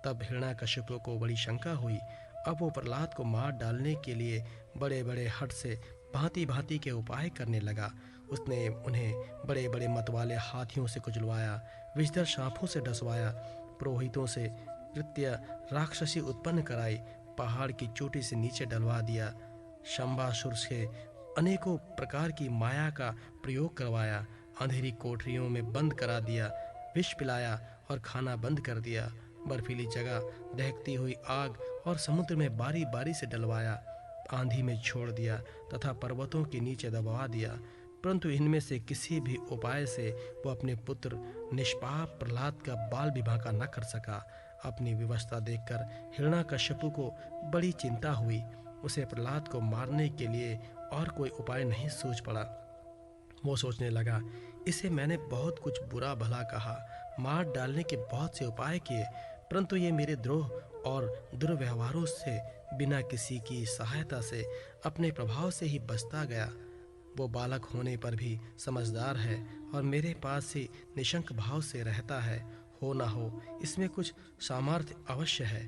तब हिरण्यकशिपु को बड़ी शंका हुई। अब वो प्रहलाद को मार डालने के लिए बड़े बड़े हठ से भांति भांति के उपाय करने लगा। उसने उन्हें बड़े बड़े मत वाले हाथियों से कुचलवाया, विषधर सांपों से डसवाया, पुरोहितों से कृत्य राक्षसी उत्पन्न कराई, पहाड़ की चोटी से नीचे डलवा दिया, शंभासुर से अनेकों प्रकार की माया का प्रयोग करवाया, अंधेरी कोठरियों में बंद करा दिया, विष पिलाया और खाना बंद कर दिया, बर्फीली जगह, दहकती हुई आग और समुद्र में बारी बारी से डलवाया, आंधी में छोड़ दिया तथा पर्वतों के नीचे दबा दिया। परंतु इनमें से किसी भी उपाय से वो अपने पुत्र निष्पाप प्रहलाद का बाल विवाह का न कर सका। अपनी विवशता देखकर हिरण्यकशिपु को बड़ी चिंता हुई। उसे प्रहलाद को मारने के लिए और कोई उपाय नहीं सूझ पड़ा। वो सोचने लगा, इसे मैंने बहुत कुछ बुरा भला कहा, मार डालने के बहुत से उपाय किए, परंतु ये मेरे द्रोह और दुर्व्यवहारों से बिना किसी की सहायता से अपने प्रभाव से ही बचता गया। वो बालक होने पर भी समझदार है और मेरे पास ही निशंक भाव से रहता है। हो ना हो इसमें कुछ सामर्थ्य अवश्य है।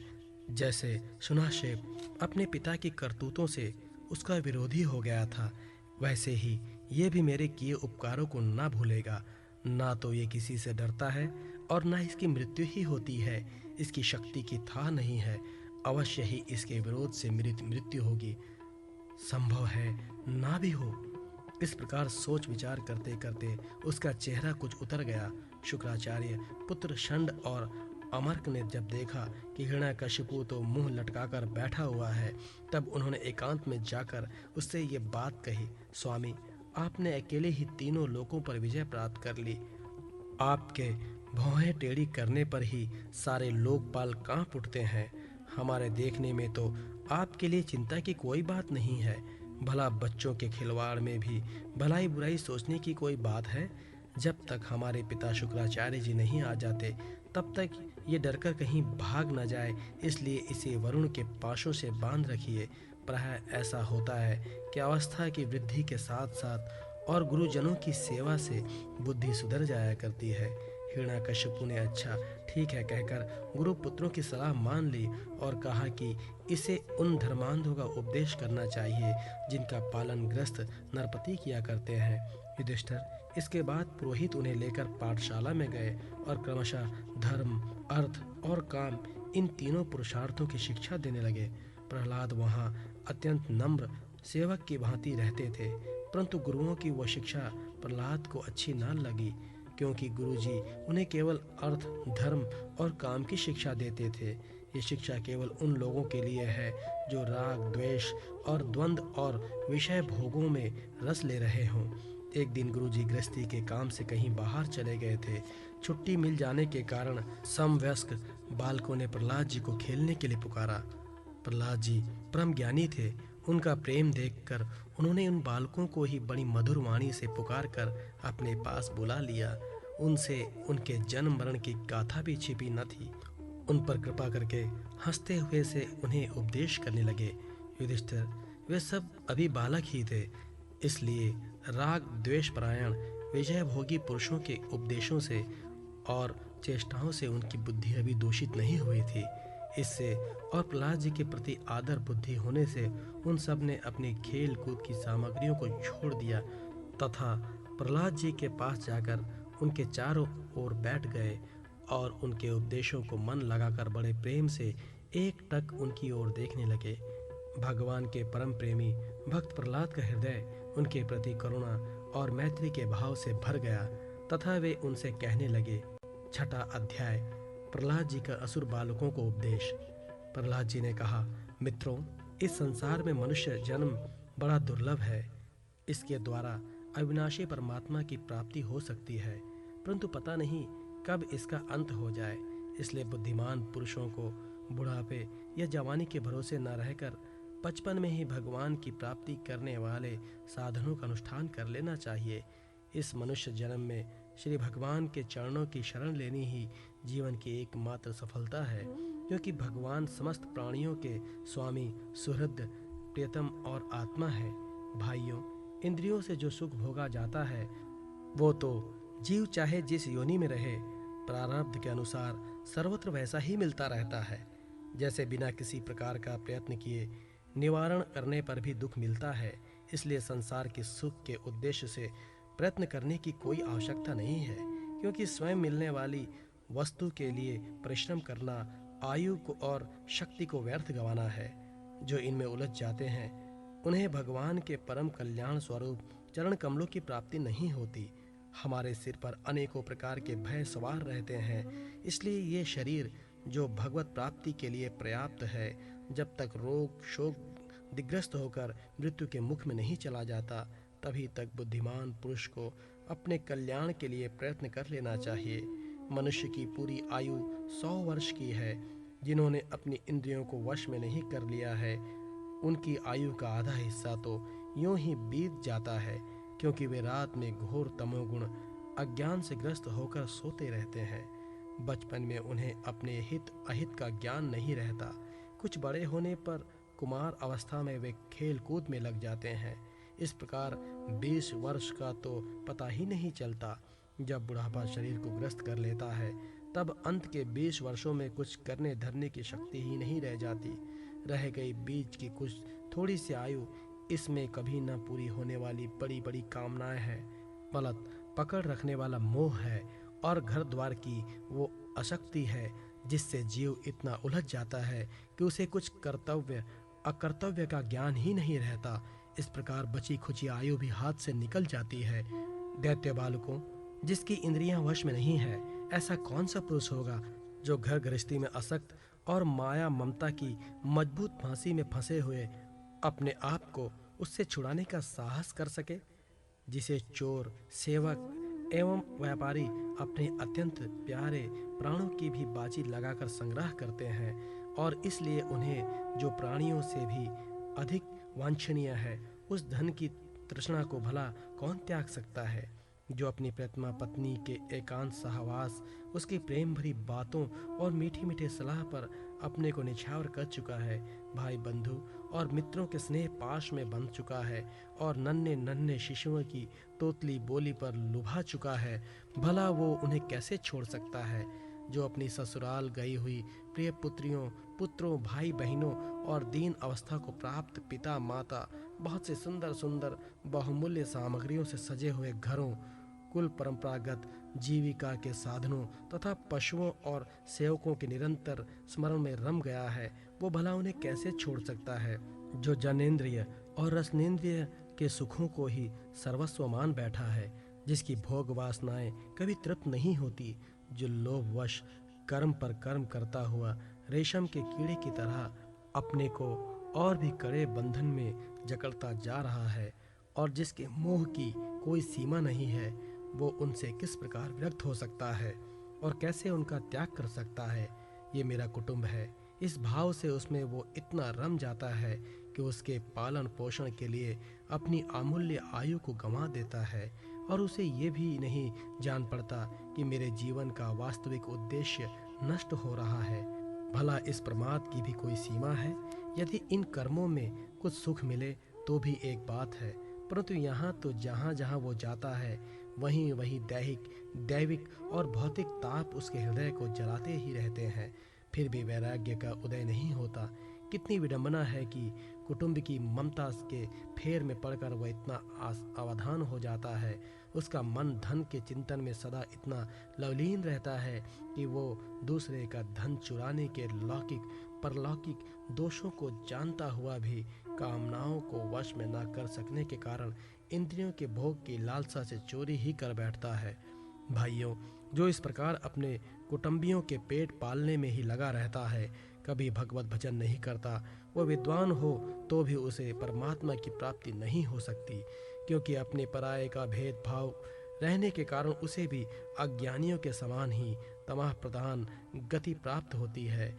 जैसे सुनाशेप अपने पिता की करतूतों से उसका विरोधी हो गया था, वैसे ही ये भी मेरे किए उपकारों को ना भूलेगा। ना तो ये किसी से डरता है और ना इसकी मृत्यु ही होती है। इसकी शक्ति की था नहीं है, अवश्य ही इसके विरोध से मेरी मृत्यु होगी। संभव है ना भी हो। इस प्रकार सोच विचार करते करते उसका चेहरा कुछ उतर गया। शुक्राचार्य, पुत्र षंड और अमर्क ने जब देखा कि हिरण्यकशिपु तो मुंह लटकाकर बैठा हुआ है, तब उन्होंने एकांत में जाकर उससे ये बात कही, स्वामी, आपने अकेले ही तीनों लोकों पर विजय प्राप्त कर ली। आपके भौहें टेढ़ी करने पर ही सारे लोकपाल कांप उठते हैं। हमारे देखने में तो आपके लिए चिंता की कोई बात नहीं है। भला बच्चों के खिलवाड़ में भी भलाई बुराई सोचने की कोई बात है? जब तक हमारे पिता शुक्राचार्य जी नहीं आ जाते, तब तक ये डरकर कहीं भाग न जाए, इसलिए इसे वरुण के पाशों से बांध रखिए। प्रायः ऐसा होता है कि अवस्था की वृद्धि के साथ साथ और गुरुजनों की सेवा से बुद्धि सुधर जाया करती है। हिरण्यकशिपु ने अच्छा ठीक है कहकर गुरुपुत्रों की सलाह मान ली और कहा कि इसे उन धर्मांधों का उपदेश करना चाहिए जिनका पालन ग्रस्त नरपति किया करते हैं। युधिष्ठिर, इसके बाद पुरोहित उन्हें लेकर पाठशाला में गए और क्रमशः धर्म, अर्थ और काम इन तीनों पुरुषार्थों की शिक्षा देने लगे। प्रहलाद वहाँ अत्यंत नम्र सेवक की भांति रहते थे, परंतु गुरुओं की वह शिक्षा प्रहलाद को अच्छी न लगी, क्योंकि गुरुजी उन्हें केवल अर्थ, धर्म और काम की शिक्षा देते थे। ये शिक्षा केवल उन लोगों के लिए है जो राग, द्वेष और द्वंद्व और विषय भोगों में रस ले रहे हों। एक दिन गुरुजी गृहस्थी के काम से कहीं बाहर चले गए थे। छुट्टी मिल जाने के कारण समवयस्क बालकों ने प्रहलाद जी को खेलने के लिए पुकारा। प्रहलाद जी परम ज्ञानी थे। उनका प्रेम देखकर उन्होंने उन बालकों को ही बड़ी मधुर वाणी से पुकार कर अपने पास बुला लिया। उनसे उनके जन्म मरण की गाथा भी छिपी न थी। उन पर कृपा करके हंसते हुए से उन्हें उपदेश करने लगे। युधिष्ठिर, वे सब अभी बालक ही थे, इसलिए राग द्वेष परायण विजय भोगी पुरुषों के उपदेशों से और चेष्टाओं से उनकी बुद्धि अभी दूषित नहीं हुई थी। इससे और प्रहलाद जी के प्रति आदर बुद्धि होने से उन सब ने अपनी खेल कूद की सामग्रियों को छोड़ दिया तथा प्रहलाद जी के पास जाकर उनके चारों ओर बैठ गए और उनके उपदेशों को मन लगाकर बड़े प्रेम से एकटक उनकी ओर देखने लगे। भगवान के परम प्रेमी भक्त प्रहलाद का हृदय उनके प्रति करुणा और मैत्री के भाव से भर गया तथा वे उनसे कहने लगे। छठा अध्याय, प्रहलाद जी का असुर बालकों को उपदेश। प्रहलाद जी ने कहा, मित्रों, इस संसार में मनुष्य जन्म बड़ा दुर्लभ है। इसके द्वारा अविनाशी परमात्मा की प्राप्ति हो सकती है, परंतु पता नहीं कब इसका अंत हो जाए। इसलिए बुद्धिमान पुरुषों को बुढ़ापे या जवानी के भरोसे न रहकर बचपन में ही भगवान की प्राप्ति करने वाले साधनों का अनुष्ठान कर लेना चाहिए। इस मनुष्य जन्म में श्री भगवान के चरणों की शरण लेनी ही जीवन की एकमात्र सफलता है, क्योंकि भगवान समस्त प्राणियों के स्वामी, सुहृद, प्रियतम और आत्मा है। भाइयों, इंद्रियों से जो सुख भोगा जाता है वो तो जीव चाहे जिस योनि में रहे प्रारब्ध के अनुसार सर्वत्र वैसा ही मिलता रहता है। जैसे बिना किसी प्रकार का प्रयत्न किए निवारण करने पर भी दुख मिलता है, इसलिए संसार के सुख के उद्देश्य से प्रयत्न करने की कोई आवश्यकता नहीं है, क्योंकि स्वयं मिलने वाली वस्तु के लिए परिश्रम करना आयु को और शक्ति को व्यर्थ गंवाना है। जो इनमें उलझ जाते हैं उन्हें भगवान के परम कल्याण स्वरूप चरण कमलों की प्राप्ति नहीं होती। हमारे सिर पर अनेकों प्रकार के भय सवार रहते हैं, इसलिए ये शरीर जो भगवत प्राप्ति के लिए पर्याप्त है, जब तक रोग शोक दिग्रस्त होकर मृत्यु के मुख में नहीं चला जाता, तभी तक बुद्धिमान पुरुष को अपने कल्याण के लिए प्रयत्न कर लेना चाहिए। मनुष्य की पूरी आयु 100 वर्ष की है। जिन्होंने अपनी इंद्रियों को वश में नहीं कर लिया है, उनकी आयु का आधा हिस्सा तो यूं ही बीत जाता है, क्योंकि वे रात में घोर तमोगुण अज्ञान से ग्रस्त होकर सोते रहते हैं। बचपन में उन्हें अपने हित अहित का ज्ञान नहीं रहता। कुछ बड़े होने पर कुमार अवस्था में वे खेल कूद में लग जाते हैं। इस प्रकार 20 वर्ष का तो पता ही नहीं चलता। जब बुढ़ापा शरीर को ग्रस्त कर लेता है, तब अंत के 20 वर्षों में कुछ करने धरने की शक्ति ही नहीं रह जाती। रह गई बीच की कुछ थोड़ी सी आयु, इसमें कभी न पूरी होने वाली बड़ी बड़ी कामनाएं हैं, पलक पकड़ रखने वाला मोह है और घर द्वार की वो अशक्ति है, जिससे जीव इतना उलझ जाता है कि उसे कुछ कर्तव्य अकर्तव्य का ज्ञान ही नहीं रहता। इस प्रकार बची खुची आयु भी हाथ से निकल जाती है। दैत्य बालकों, जिसकी इंद्रियां वश में नहीं है, ऐसा कौन सा पुरुष होगा जो घर गृहस्थी में असक्त और माया ममता की मजबूत फांसी में फंसे हुए अपने आप को उससे छुड़ाने का साहस कर सके। जिसे चोर, सेवक एवं व्यापारी अपने अत्यंत प्यारे प्राणों की भी बाजी लगाकर संग्रह करते हैं, और इसलिए उन्हें जो प्राणियों से भी अधिक वांछनीय है, उस धन की तृष्णा को भला कौन त्याग सकता है। जो अपनी प्रियतमा पत्नी के एकांत सहवास, उसकी प्रेम भरी बातों और मीठी मीठी सलाह पर अपने को निछावर कर चुका है, भाई बंधु और मित्रों के स्नेह पाश में बंध चुका है, और नन्हे नन्हे शिशुओं की तोतली बोली पर लुभा चुका है, भला वो उन्हें कैसे छोड़ सकता है। जो अपनी ससुराल गई हुई प्रिय पुत्रियों, पुत्रों, भाई बहनों और दीन अवस्था को प्राप्त पिता माता, बहुत से सुंदर सुंदर बहुमूल्य सामग्रियों से सजे हुए घरों, कुल परंपरागत जीविका के साधनों तथा पशुओं और सेवकों के निरंतर स्मरण में रम गया है, वो भला उन्हें कैसे छोड़ सकता है। जो जनेंद्रिय और रसनेंद्रिय के सुखों को ही सर्वस्व मान बैठा है, जिसकी भोग वासनाएं कभी तृप्त नहीं होती, जो लोभवश कर्म पर कर्म करता हुआ रेशम के कीड़े की तरह अपने को और भी कड़े बंधन में जकड़ता जा रहा है, और जिसके मोह की कोई सीमा नहीं है, वो उनसे किस प्रकार विरक्त हो सकता है और कैसे उनका त्याग कर सकता है। ये मेरा कुटुंब है, इस भाव से उसमें वो इतना रम जाता है कि उसके पालन पोषण के लिए अपनी अमूल्य आयु को गंवा देता है, और उसे ये भी नहीं जान पड़ता कि मेरे जीवन का वास्तविक उद्देश्य नष्ट हो रहा है। भला इस प्रमाद की भी कोई सीमा है। यदि इन कर्मों में कुछ सुख मिले तो भी एक बात है, परंतु यहाँ तो जहाँ जहाँ वो जाता है वहीं दैहिक दैविक और भौतिक ताप उसके हृदय को जलाते ही रहते हैं। फिर भी वैराग्य का उदय नहीं होता। कितनी विडंबना है कि कुटुंब की ममता के फेर में पड़कर वह इतना अवधान हो जाता है, उसका मन धन के चिंतन में सदा इतना लवलीन रहता है कि वो दूसरे का धन चुराने के लौकिक परलौकिक दोषों को जानता हुआ भी कामनाओं को वश में न कर सकने के कारण इंद्रियों के भोग की लालसा से चोरी ही कर बैठता है। भाइयों, जो इस प्रकार अपने कुटुंबियों के पेट पालने में ही लगा रहता है, कभी भगवत भजन नहीं करता, वो विद्वान हो तो भी उसे परमात्मा की प्राप्ति नहीं हो सकती, क्योंकि अपने पराये का भेदभाव रहने के कारण उसे भी अज्ञानियों के समान ही तमः प्रधान गति प्राप्त होती है।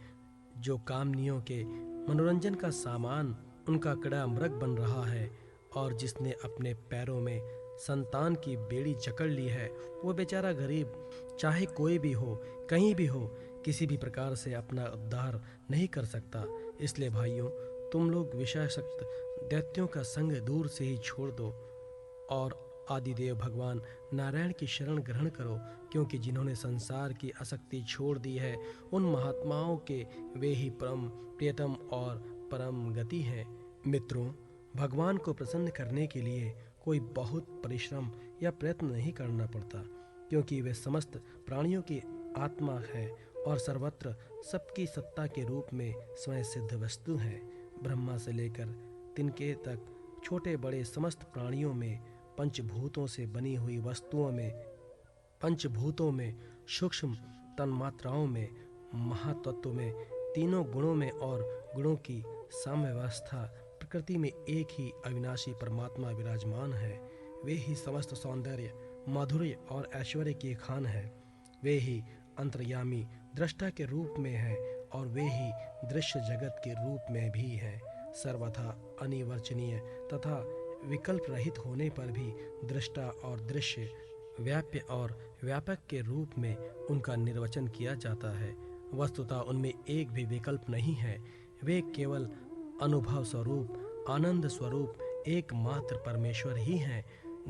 जो कामनियों के मनोरंजन का सामान उनका कड़ा मृग बन रहा है और जिसने अपने पैरों में संतान की बेड़ी जकड़ ली है, वो बेचारा गरीब, चाहे कोई भी हो, कहीं भी हो, किसी भी प्रकार से अपना उद्धार नहीं कर सकता। इसलिए भाइयों, तुम लोग विषयासक्त दैत्यों का संग दूर से ही छोड़ दो और आदिदेव भगवान नारायण की शरण ग्रहण करो, क्योंकि जिन्होंने संसार की आसक्ति छोड़ दी है, उन महात्माओं के वे ही परम प्रियतम और परम गति हैं। मित्रों, भगवान को प्रसन्न करने के लिए कोई बहुत परिश्रम या प्रयत्न नहीं करना पड़ता, क्योंकि वे समस्त प्राणियों की आत्मा है और सर्वत्र सबकी सत्ता के रूप में स्वयं सिद्ध वस्तु है। ब्रह्मा से लेकर तिनके तक छोटे बड़े समस्त प्राणियों में, पंचभूतों से बनी हुई वस्तुओं में, पंचभूतों में, सूक्ष्म तन्मात्राओं में, महातत्व में, तीनों गुणों में और गुणों की साम्यवस्था प्रकृति में एक ही अविनाशी परमात्मा विराजमान है। वे ही समस्त सौंदर्य, माधुर्य और ऐश्वर्य की खान है। वे ही अंतर्यामी दृष्टा के रूप में हैं और वे ही दृश्य जगत के रूप में भी हैं। सर्वथा अनिवर्चनीय तथा विकल्प रहित होने पर भी दृष्टा और दृश्य, व्याप्य और व्यापक के रूप में उनका निर्वचन किया जाता है। वस्तुतः उनमें एक भी विकल्प नहीं है। वे केवल अनुभव स्वरूप, आनंद स्वरूप एकमात्र परमेश्वर ही हैं।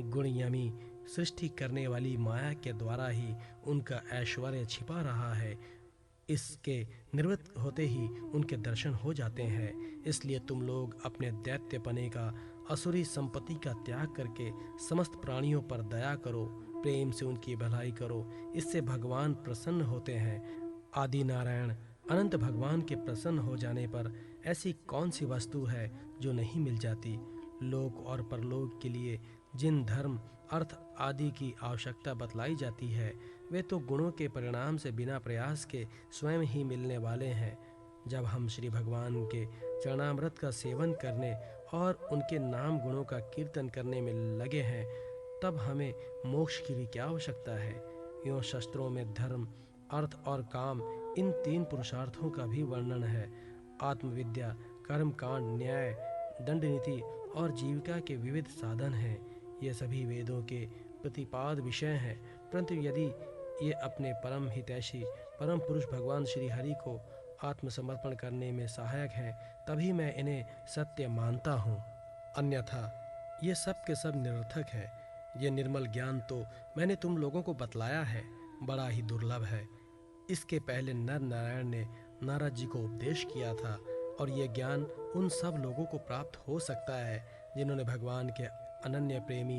गुणयमी सृष्टि करने वाली माया के द्वारा ही उनका ऐश्वर्य छिपा रहा है। इसके निवृत्त होते ही उनके दर्शन हो जाते हैं। इसलिए तुम लोग अपने दैत्यपने का, असुरी संपत्ति का त्याग करके समस्त प्राणियों पर दया करो, प्रेम से उनकी भलाई करो। इससे भगवान प्रसन्न होते हैं। आदि नारायण अनंत भगवान के प्रसन्न हो जाने पर ऐसी कौन सी वस्तु है जो नहीं मिल जाती। लोक और परलोक के लिए जिन धर्म, अर्थ आदि की आवश्यकता बतलाई जाती है, वे तो गुणों के परिणाम से बिना प्रयास के स्वयं ही मिलने वाले हैं। जब हम श्री भगवान के चरणामृत का सेवन करने और उनके नाम गुणों का कीर्तन करने में लगे हैं, तब हमें मोक्ष की भी क्या आवश्यकता है। यों शास्त्रों में धर्म, अर्थ और काम, इन तीन पुरुषार्थों का भी वर्णन है। आत्मविद्या, कर्मकांड, न्याय, दंड नीति और जीविका के विविध साधन हैं। ये सभी वेदों के प्रतिपाद विषय हैं, परंतु यदि ये अपने परम हितैषी परम पुरुष भगवान श्री हरि को आत्मसमर्पण करने में सहायक हैं, तभी मैं इन्हें सत्य मानता हूँ। अन्यथा ये सब के सब निरर्थक है। ये निर्मल ज्ञान तो मैंने तुम लोगों को बतलाया है, बड़ा ही दुर्लभ है। इसके पहले नर नारायण ने नारद जी को उपदेश किया था और ये ज्ञान उन सब लोगों को प्राप्त हो सकता है जिन्होंने भगवान के अनन्य प्रेमी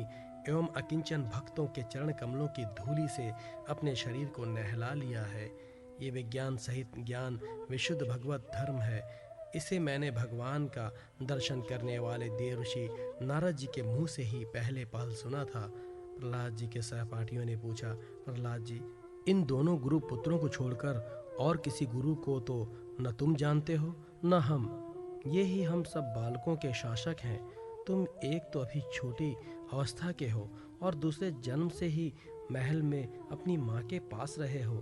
एवं अकिंचन भक्तों के चरण कमलों की धूलि से अपने शरीर को नहला लिया है। ये विज्ञान सहित ज्ञान विशुद्ध भगवत धर्म है। इसे मैंने भगवान का दर्शन करने वाले देवर्षि नारद जी के मुँह से ही पहले पहल सुना था। प्रहलाद जी के सहपाठियों ने पूछा, प्रहलाद जी, इन दोनों गुरु पुत्रों को छोड़कर और किसी गुरु को तो न तुम जानते हो न हम। ये ही हम सब बालकों के शासक हैं। तुम एक तो अभी छोटी अवस्था के हो और दूसरे जन्म से ही महल में अपनी माँ के पास रहे हो।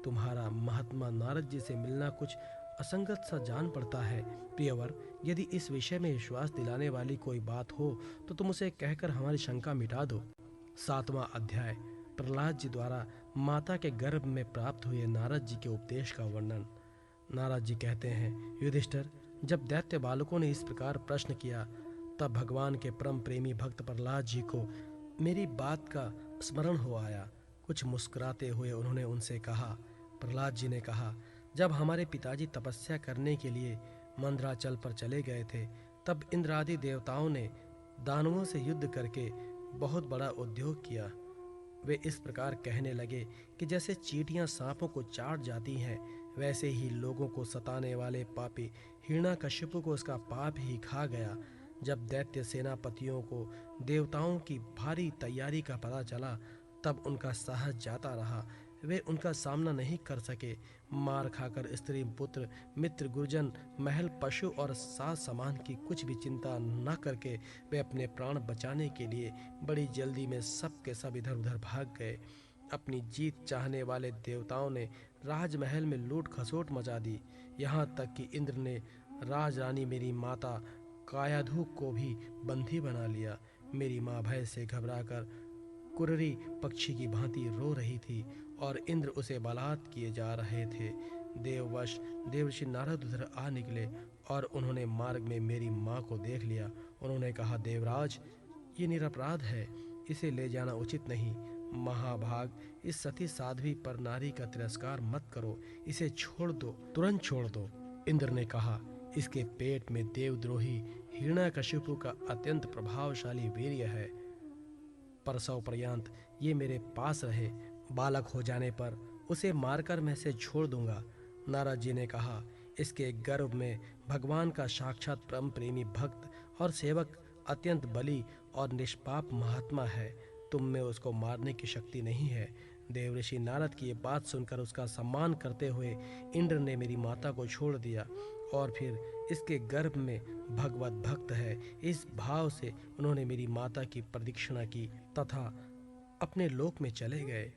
तुम्हारा महात्मा नारद जी से मिलना कुछ असंगत सा जान पड़ता है। प्रियवर, यदि इस विषय में विश्वास दिलाने वाली कोई बात हो तो तुम उसे कहकर हमारी शंका मिटा दो। 7वां अध्याय, प्रहलाद जी द्वारा माता के गर्भ में प्राप्त हुए नारद जी के उपदेश का वर्णन। नारद जी कहते हैं, युधिष्ठिर, जब दैत्य बालकों ने इस प्रकार प्रश्न किया, तब भगवान के परम प्रेमी भक्त प्रहलाद जी को मेरी बात का स्मरण हो आया। कुछ मुस्कुराते हुए उन्होंने उनसे कहा। प्रहलाद जी ने कहा, जब हमारे पिताजी तपस्या करने के लिए मंदराचल पर चले गए थे, तब इंद्र आदि देवताओं ने दानवों से युद्ध करके बहुत बड़ा उद्योग किया। वे इस प्रकार कहने लगे कि जैसे चींटियां सांपों को चाट जाती हैं, वैसे ही लोगों को सताने वाले पापी हिरण्यकशिपु को उसका पाप ही खा गया। जब दैत्य सेनापतियों को देवताओं की भारी तैयारी का पता चला, तब उनका साहस जाता रहा। वे उनका सामना नहीं कर सके। मार खाकर स्त्री पुत्र मित्र गुरुजन महल पशु और साज सामान की कुछ भी चिंता न करके वे अपने प्राण बचाने के लिए बड़ी जल्दी में सब के सब इधर उधर भाग गए। अपनी जीत चाहने वाले देवताओं ने राजमहल में लूट खसोट मचा दी। यहाँ तक कि इंद्र ने राजरानी मेरी माता कायाधु को भी बंदी बना लिया। मेरी माँ भय से घबराकर कुररी पक्षी की भांति रो रही थी और इंद्र उसे बलात् किए जा रहे थे। देववश देवर्षि नारद उधर आ निकले और उन्होंने मार्ग में मेरी माँ को देख लिया। उन्होंने कहा, देवराज, ये निरपराध है, इसे ले जाना उचित नहीं। महाभाग, इस सती साध्वी पर नारी का तिरस्कार मत करो, इसे छोड़ दो, तुरंत छोड़ दो। इंद्र ने कहा, इसके पेट में देवद्रोही हिरण्यकशिपु का अत्यंत प्रभावशाली वीर्य है। परसव पर्यंत ये मेरे पास रहे, बालक हो जाने पर उसे मारकर मैं इसे छोड़ दूंगा। नारद जी ने कहा, इसके गर्भ में भगवान का साक्षात परम प्रेमी भक्त और सेवक अत्यंत बली और निष्पाप महात्मा है। तुम में उसको मारने की शक्ति नहीं है। देवऋषि नारद की ये बात सुनकर उसका सम्मान करते हुए इंद्र ने मेरी माता को छोड़ दिया और फिर इसके गर्भ में भगवत भक्त है, इस भाव से उन्होंने मेरी माता की प्रदक्षिणा की तथा अपने लोक में चले गए।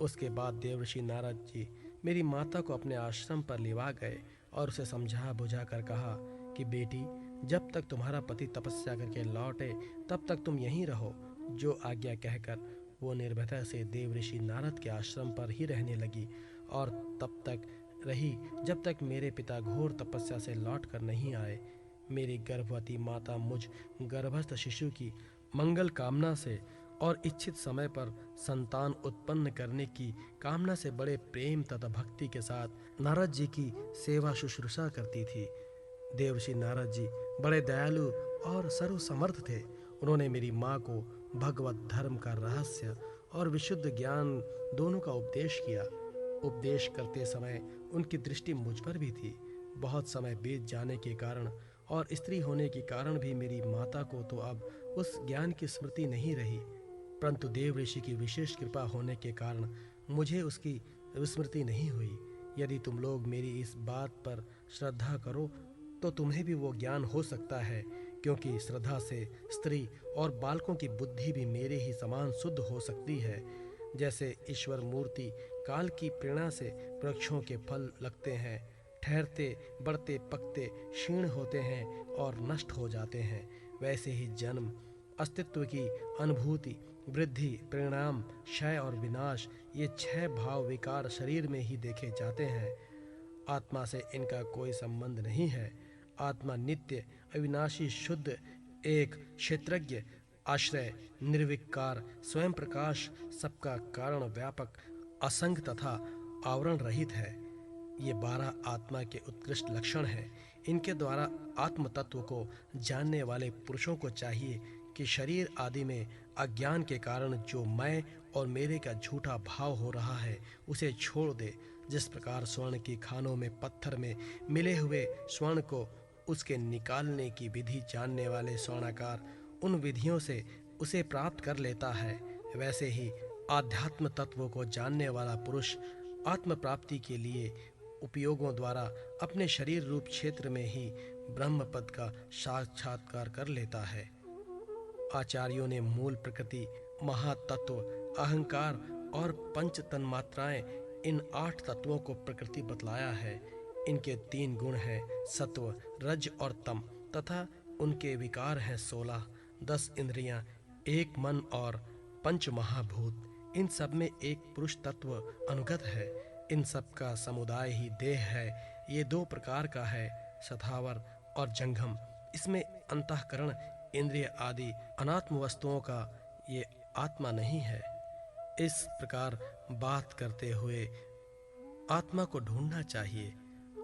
उसके बाद देवर्षि नारद जी मेरी माता को अपने आश्रम पर लिवा गए और उसे समझा बुझा कर कहा कि बेटी, जब तक तुम्हारा पति तपस्या करके लौटे तब तक तुम यहीं रहो। जो आज्ञा कहकर वो निर्भयता से देवर्षि नारद के आश्रम पर ही रहने लगी और तब तक रही जब तक मेरे पिता घोर तपस्या से लौट कर नहीं आए। मेरी गर्भवती माता मुझ गर्भस्थ शिशु की मंगल कामना से और इच्छित समय पर संतान उत्पन्न करने की कामना से बड़े प्रेम तथा भक्ति के साथ नारद जी की सेवा शुश्रूषा करती थी। देवर्षि नारद जी बड़े दयालु और सर्वसमर्थ थे। उन्होंने मेरी माँ को भगवत धर्म का रहस्य और विशुद्ध ज्ञान दोनों का उपदेश किया। उपदेश करते समय उनकी दृष्टि मुझ पर भी थी। बहुत समय बीत जाने के कारण और स्त्री होने के कारण भी मेरी माता को तो अब उस ज्ञान की स्मृति नहीं रही, परंतु देव ऋषि की विशेष कृपा होने के कारण मुझे उसकी विस्मृति नहीं हुई। यदि तुम लोग मेरी इस बात पर श्रद्धा करो तो तुम्हें भी वो ज्ञान हो सकता है, क्योंकि श्रद्धा से स्त्री और बालकों की बुद्धि भी मेरे ही समान शुद्ध हो सकती है। जैसे ईश्वर मूर्ति काल की प्रेरणा से वृक्षों के फल लगते हैं, ठहरते बढ़ते पकते क्षीण होते हैं और नष्ट हो जाते हैं, वैसे ही जन्म, अस्तित्व की अनुभूति, वृद्धि, परिणाम, क्षय और विनाश, ये 6 भाव विकार शरीर में ही देखे जाते हैं। आत्मा से इनका कोई संबंध नहीं है। आत्मा नित्य, अविनाशी, शुद्ध, एक, क्षेत्रज्ञ, आश्रय, निर्विकार, स्वयं प्रकाश, सबका कारण, व्यापक, असंग तथा आवरण रहित है। ये 12 आत्मा के उत्कृष्ट लक्षण हैं। इनके द्वारा आत्म तत्व को जानने वाले पुरुषों को चाहिए कि शरीर आदि में अज्ञान के कारण जो मैं और मेरे का झूठा भाव हो रहा है उसे छोड़ दे। जिस प्रकार स्वर्ण की खानों में पत्थर में मिले हुए स्वर्ण को उसके निकालने की विधि जानने वाले स्वर्णकार उन विधियों से उसे प्राप्त कर लेता है, वैसे ही आध्यात्म तत्वों को जानने वाला पुरुष आत्म प्राप्ति के लिए उपयोगों द्वारा अपने शरीर रूप क्षेत्र में ही ब्रह्म पद का साक्षात्कार कर लेता है। आचार्यों ने मूल प्रकृति, महातत्व, अहंकार और पंच तन्मात्राएं, इन 8 तत्वों को प्रकृति बतलाया है। इनके 3 गुण हैं, सत्व, रज और तम, तथा उनके विकार हैं 16, 10 इंद्रियां, 1 मन और 5 महाभूत। इन सब में एक पुरुष तत्व अनुगत है। इन सब का समुदाय ही देह है। ये 2 प्रकार का है, सथावर और जंगम। इसमें अंतःकरण, इंद्रिय आदि अनात्म वस्तुओं का ये आत्मा नहीं है। इस प्रकार बात करते हुए आत्मा को ढूंढना चाहिए।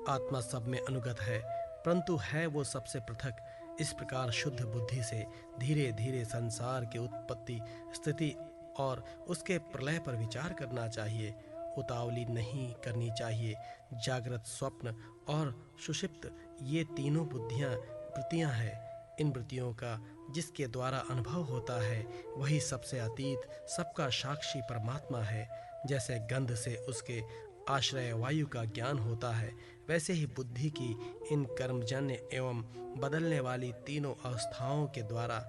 आत्मा सब में अनुगत है, परंतु है वो सबसे पृथक। इस प्रकार शुद्ध बुद्धि से धीरे धीरे संसार की उत्पत्ति, स्थिति और उसके प्रलय पर विचार करना चाहिए। उतावली नहीं करनी चाहिए। जागृत, स्वप्न और सुषुप्त ये तीनों बुद्धियां वृत्तियां हैं। इन वृत्तियों का जिसके द्वारा अनुभव होता है वही सबसे अतीत, सबका साक्षी परमात्मा है। जैसे गंध से उसके आश्रय वायु का ज्ञान होता है, वैसे ही बुद्धि की इन कर्मजन्य एवं बदलने वाली तीनों अवस्थाओं के द्वारा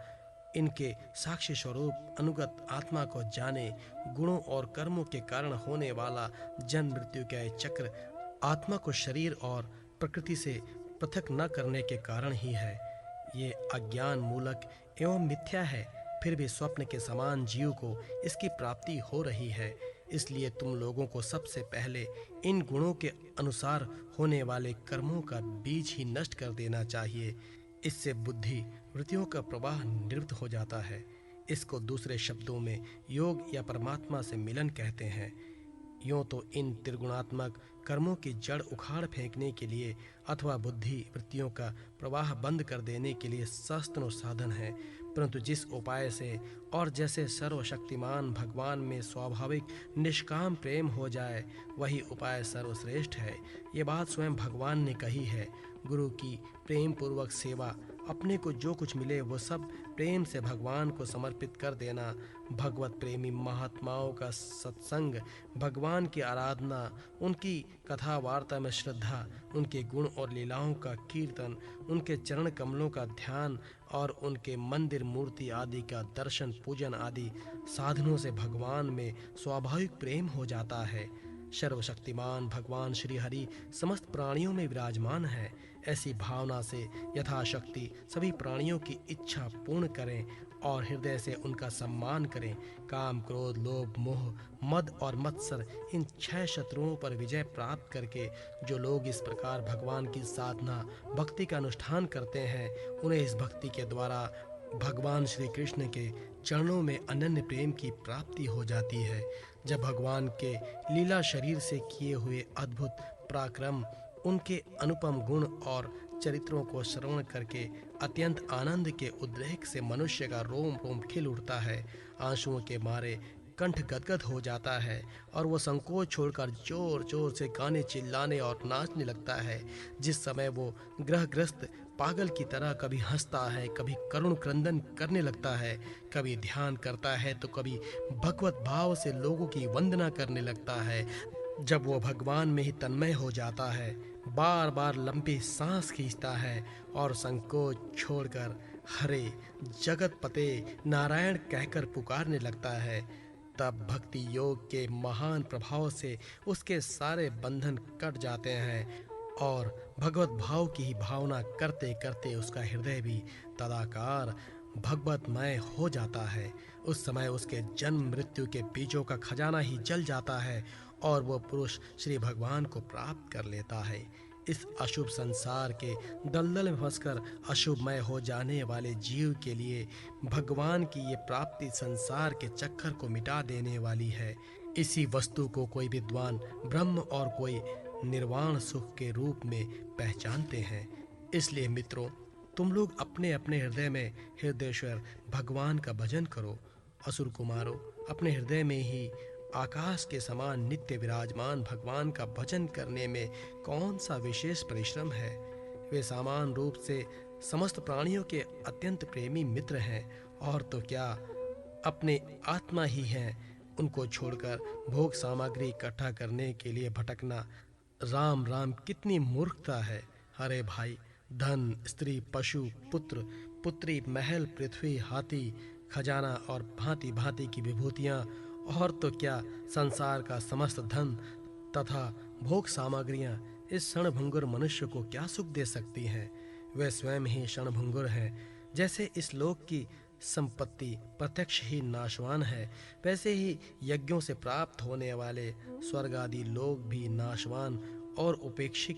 इनके साक्षी स्वरूप अनुगत आत्मा को जाने। गुणों और कर्मों के कारण होने वाला जन्म मृत्यु का ये चक्र आत्मा को शरीर और प्रकृति से पृथक न करने के कारण ही है। ये अज्ञान मूलक एवं मिथ्या है, फिर भी स्वप्न के समान जीव को इसकी प्राप्ति हो रही है। इसलिए तुम लोगों को सबसे पहले इन गुणों के अनुसार होने वाले कर्मों का बीज ही नष्ट कर देना चाहिए। इससे बुद्धि वृत्तियों का प्रवाह निवृत्त हो जाता है। इसको दूसरे शब्दों में योग या परमात्मा से मिलन कहते हैं। यूँ तो इन त्रिगुणात्मक कर्मों की जड़ उखाड़ फेंकने के लिए अथवा बुद्धि वृत्तियों का प्रवाह बंद कर देने के लिए सहस्त्रों साधन है, परंतु जिस उपाय से और जैसे सर्वशक्तिमान भगवान में स्वाभाविक निष्काम प्रेम हो जाए वही उपाय सर्वश्रेष्ठ है। ये बात स्वयं भगवान ने कही है। गुरु की प्रेम पूर्वक सेवा, अपने को जो कुछ मिले वो सब प्रेम से भगवान को समर्पित कर देना, भगवत प्रेमी महात्माओं का सत्संग, भगवान की आराधना, उनकी कथा वार्ता में श्रद्धा, उनके गुण और लीलाओं का कीर्तन, उनके चरण कमलों का ध्यान और उनके मंदिर मूर्ति आदि का दर्शन पूजन आदि साधनों से भगवान में स्वाभाविक प्रेम हो जाता है। सर्वशक्तिमान भगवान श्री हरि समस्त प्राणियों में विराजमान है। ऐसी भावना से यथाशक्ति सभी प्राणियों की इच्छा पूर्ण करें और हृदय से उनका सम्मान करें। काम, क्रोध, लोभ, मोह, मद और मत्सर इन 6 शत्रुओं पर विजय प्राप्त करके जो लोग इस प्रकार भगवान की साधना भक्ति का अनुष्ठान करते हैं, उन्हें इस भक्ति के द्वारा भगवान श्री कृष्ण के चरणों में अनन्य प्रेम की प्राप्ति हो जाती है। जब भगवान के लीला शरीर से किए हुए अद्भुत पराक्रम, उनके अनुपम गुण और चरित्रों को श्रवण करके अत्यंत आनंद के उद्रेक से मनुष्य का रोम रोम खिल उठता है, आंसुओं के मारे कंठ गदगद हो जाता है और वो संकोच छोड़कर जोर जोर से गाने, चिल्लाने और नाचने लगता है। जिस समय वो ग्रहग्रस्त पागल की तरह कभी हंसता है, कभी करुण क्रंदन करने लगता है, कभी ध्यान करता है तो कभी भगवत भाव से लोगों की वंदना करने लगता है। जब वो भगवान में ही तन्मय हो जाता है, बार बार लंबी सांस खींचता है और संकोच छोड़कर हरे जगत पते नारायण कहकर पुकारने लगता है, तब भक्ति योग के महान प्रभाव से उसके सारे बंधन कट जाते हैं और भगवत भाव की ही भावना करते करते उसका हृदय भी तदाकार भगवतमय हो जाता है। उस समय उसके जन्म मृत्यु के बीजों का खजाना ही जल जाता है और वो पुरुष श्री भगवान को प्राप्त कर लेता है। इस अशुभ संसार के दलदल में फंसकर अशुभमय हो जाने वाले जीव के लिए भगवान की ये प्राप्ति संसार के चक्कर को मिटा देने वाली है। इसी वस्तु को कोई विद्वान ब्रह्म और कोई निर्वाण सुख के रूप में पहचानते हैं। इसलिए मित्रों, तुम लोग अपने अपने हृदय में हृदयेश्वर भगवान का भजन करो। असुर कुमारों, अपने हृदय में ही आकाश के समान नित्य विराजमान भगवान का भजन करने में कौन सा विशेष परिश्रम है। वे समान रूप से समस्त प्राणियों के अत्यंत प्रेमी मित्र हैं और तो क्या अपने आत्मा ही हैं। उनको छोड़कर भोग सामग्री इकट्ठा करने के लिए भटकना राम राम कितनी मूर्खता है। अरे भाई, धन, स्त्री, पशु, पुत्र, पुत्री, महल, पृथ्वी, हाथी, खजाना और भांति भांति की विभूतियाँ और तो क्या संसार का समस्त धन तथा भोग सामग्रियाँ इस क्षणभंगुर मनुष्य को क्या सुख दे सकती हैं। वे स्वयं ही क्षणभंगुर हैं। जैसे इस लोक की संपत्ति प्रत्यक्ष ही नाशवान है, वैसे ही यज्ञों से प्राप्त होने वाले स्वर्ग आदि लोग भी नाशवान और उपेक्षित,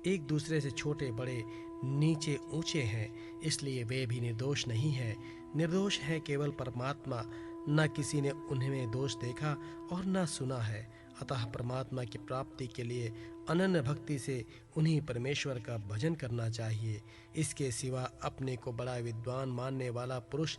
एक दूसरे से छोटे बड़े नीचे ऊंचे हैं। इसलिए वे भी निर्दोष नहीं हैं। निर्दोष है केवल परमात्मा। न किसी ने उन्हें दोष देखा और न सुना है। अतः परमात्मा की प्राप्ति के लिए अनन्य भक्ति से उन्हीं परमेश्वर का भजन करना चाहिए। इसके सिवा अपने को बड़ा विद्वान मानने वाला पुरुष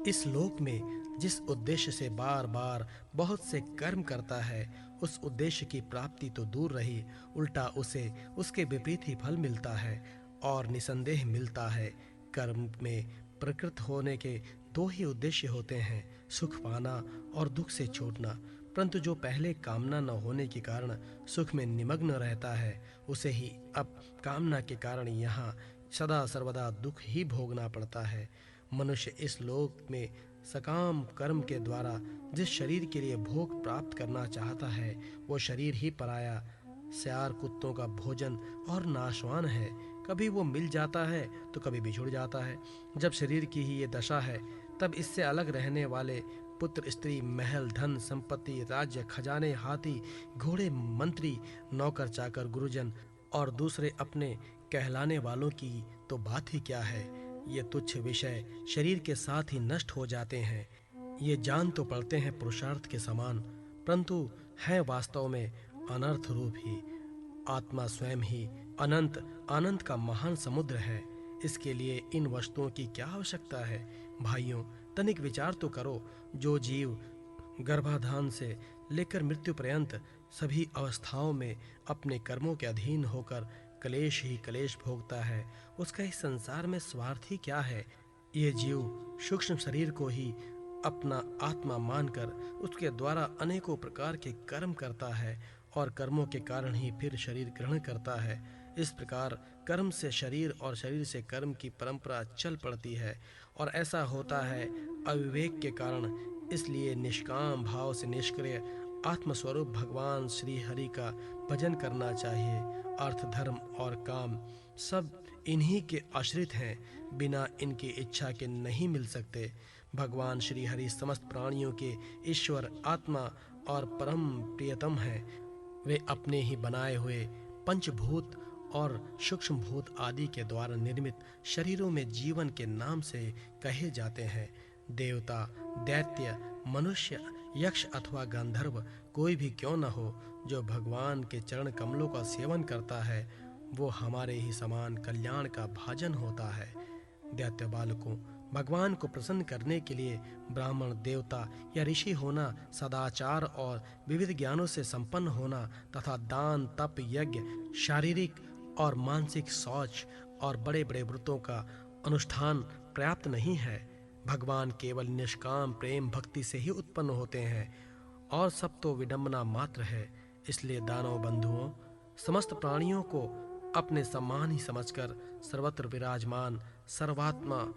इस लोक में जिस उद्देश्य से बार बार बहुत से कर्म करता है, उस उद्देश्य की प्राप्ति तो दूर रही, उल्टा उसे उसके विपरीत ही फल मिलता है और निसंदेह मिलता है। कर्म में प्रकृत होने के दो ही उद्देश्य होते हैं, सुख पाना और दुख से छूटना। परंतु जो पहले कामना न होने के कारण सुख में निमग्न रहता है, उसे ही अब कामना के कारण यहाँ सदा सर्वदा दुख ही भोगना पड़ता है। मनुष्य इस लोक में सकाम कर्म के द्वारा जिस शरीर के लिए भोग प्राप्त करना चाहता है, वो शरीर ही पराया, स्यार कुत्तों का भोजन और नाशवान है। कभी वो मिल जाता है तो कभी बिछुड़ जाता है। जब शरीर की ही ये दशा है, तब इससे अलग रहने वाले पुत्र, स्त्री, महल, धन, संपत्ति, राज्य, खजाने, हाथी, घोड़े, मंत्री, नौकर, चाकर, गुरुजन और दूसरे अपने कहलाने वालों की तो बात ही क्या है। ये तुच्छ विषय शरीर के साथ ही नष्ट हो जाते हैं। ये जान तो पड़ते हैं पुरुषार्थ के समान, परंतु है वास्तव में अनर्थ रूप ही। आत्मा स्वयं ही अनंत आनंद का महान समुद्र है। इसके लिए इन वस्तुओं की क्या आवश्यकता है? भाइयों, तनिक विचार तो करो। जो जीव गर्भाधान से लेकर मृत्यु पर्यंत सभी अवस्थाओं में अपने कर्मों के अधीन होकर कलेश ही कलेश भोगता है, उसका इस संसार में स्वार्थ ही क्या है? ये जीव सूक्ष्म शरीर को ही अपना आत्मा मानकर उसके द्वारा अनेकों प्रकार के कर्म करता है और कर्मों के कारण ही फिर शरीर ग्रहण करता है। इस प्रकार कर्म से शरीर और शरीर से कर्म की परंपरा चल पड़ती है और ऐसा होता है अविवेक के कारण। इसलिए निष्काम भाव से निष्क्रिय आत्मस्वरूप भगवान श्री हरि का भजन करना चाहिए। अर्थ, धर्म और काम सब इन्हीं के आश्रित हैं, बिना इनकी इच्छा के नहीं मिल सकते। भगवान श्री हरि समस्त प्राणियों के ईश्वर, आत्मा और परम प्रियतम हैं। वे अपने ही बनाए हुए पंचभूत और सूक्ष्म भूत आदि के द्वारा निर्मित शरीरों में जीवन के नाम से कहे जाते हैं। देवता, दैत्य, मनुष्य, यक्ष अथवा गंधर्व कोई भी क्यों न हो, जो भगवान के चरण कमलों का सेवन करता है, वो हमारे ही समान कल्याण का भाजन होता है। दैत्य बालकों, भगवान को प्रसन्न करने के लिए ब्राह्मण, देवता या ऋषि होना, सदाचार और विविध ज्ञानों से संपन्न होना तथा दान, तप, यज्ञ, शारीरिक और मानसिक शौच और बड़े बड़े व्रतों का अनुष्ठान पर्याप्त नहीं है। भगवान केवल निष्काम प्रेम भक्ति से ही उत्पन्न होते हैं और सब तो विडंबना मात्र है। इसलिए दानव बंधुओं, समस्त प्राणियों को अपने सम्मान ही समझकर सर्वत्र विराजमान सर्वात्मा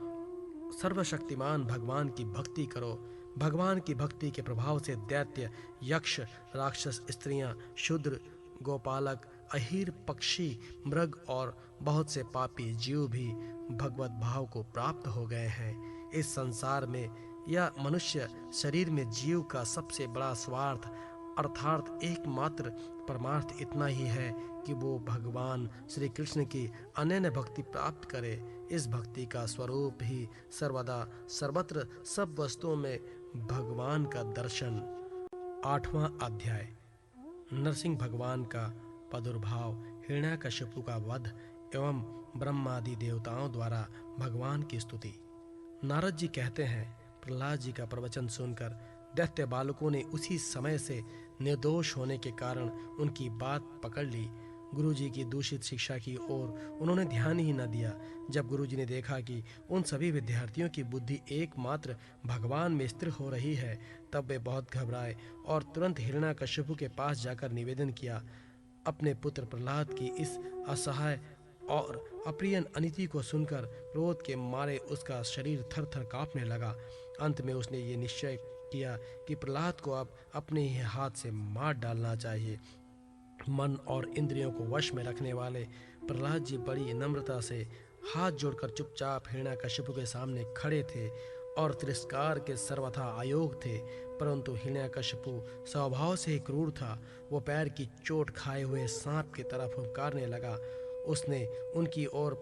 सर्वशक्तिमान भगवान की भक्ति करो। भगवान की भक्ति के प्रभाव से दैत्य, यक्ष, राक्षस, स्त्रियां, शूद्र, गोपालक, अहीर, पक्षी, मृग और बहुत से पापी जीव भी भगवत भाव को प्राप्त हो गए हैं। इस संसार में या मनुष्य शरीर में जीव का सबसे बड़ा स्वार्थ अर्थात एकमात्र परमार्थ इतना ही है कि वो भगवान श्री कृष्ण की अनन्य भक्ति प्राप्त करे। इस भक्ति का स्वरूप ही सर्वदा सर्वत्र सब वस्तुओं में भगवान का दर्शन। 8वां अध्याय। नरसिंह भगवान का प्रादुर्भाव, हिरण्याकशिपु का वध एवं ब्रह्मादि देवताओं द्वारा भगवान की स्तुति। नारद जी कहते हैं, प्रहलाद जी का प्रवचन सुनकर दैत्य बालकों ने उसी समय से निर्दोष होने के कारण उनकी बात पकड़ ली। गुरुजी की दूषित शिक्षा की ओर उन्होंने ध्यान ही न दिया। जब गुरुजी ने देखा कि उन सभी विद्यार्थियों की बुद्धि एकमात्र भगवान में स्थिर हो रही है, तब वे बहुत घबराए और तुरंत हिरण्याकशिपु के पास जाकर निवेदन किया। अपने पुत्र प्रहलाद की इस असहाय और अप्रिय अनीति को सुनकर क्रोध के मारे उसका शरीर थर थर कांपने लगा। अंत में उसने ये निश्चय किया कि प्रहलाद को अब अपने ही हाथ से मार डालना चाहिए। मन और इंद्रियों को वश में रखने वाले प्रहलाद जी बड़ी नम्रता से हाथ जोड़कर चुपचाप हिरण्याकशिपु के सामने खड़े थे और तिरस्कार के सर्वथा अयोग्य थे। परंतु हिरण्याकशिपु स्वभाव से ही क्रूर था। वो पैर की चोट खाए हुए सांप की तरह फुफकारने लगा। उसने उनकी ओर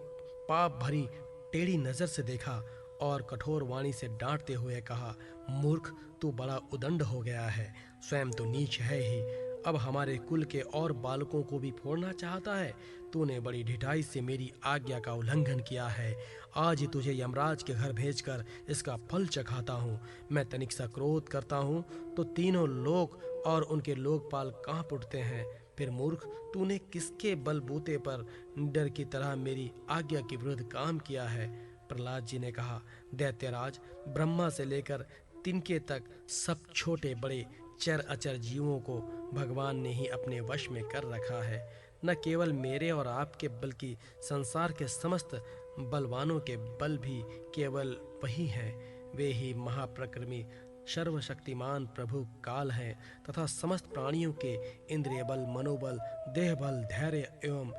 पाप भरी टेढ़ी नजर से देखा और कठोर वाणी से डांटते हुए कहा, मूर्ख, तू बड़ा उदंड हो गया है। स्वयं तो नीच है ही, अब हमारे कुल के और बालकों को भी फोड़ना चाहता है। तूने बड़ी ढिठाई से मेरी आज्ञा का उल्लंघन किया है। आज ही तुझे यमराज के घर भेजकर इसका फल चखाता हूँ। मैं तनिक सा क्रोध करता हूँ तो तीनों लोक और उनके लोकपाल कांप उठते हैं। फिर मूर्ख, तूने किसके बलबूते पर डर की तरह मेरी आज्ञा के विरुद्ध काम किया है? प्रहलाद जी ने कहा, दैत्यराज, ब्रह्मा से लेकर तिनके तक सब छोटे बड़े चर अचर जीवों को भगवान ने ही अपने वश में कर रखा है। न केवल मेरे और आपके बल्कि संसार के समस्त बलवानों के बल भी केवल वही हैं। वे ही महाप्रक्रमी सर्वशक्तिमान प्रभु काल हैं तथा समस्त प्राणियों के इंद्रिय बल, मनोबल, देह बल, धैर्य एवं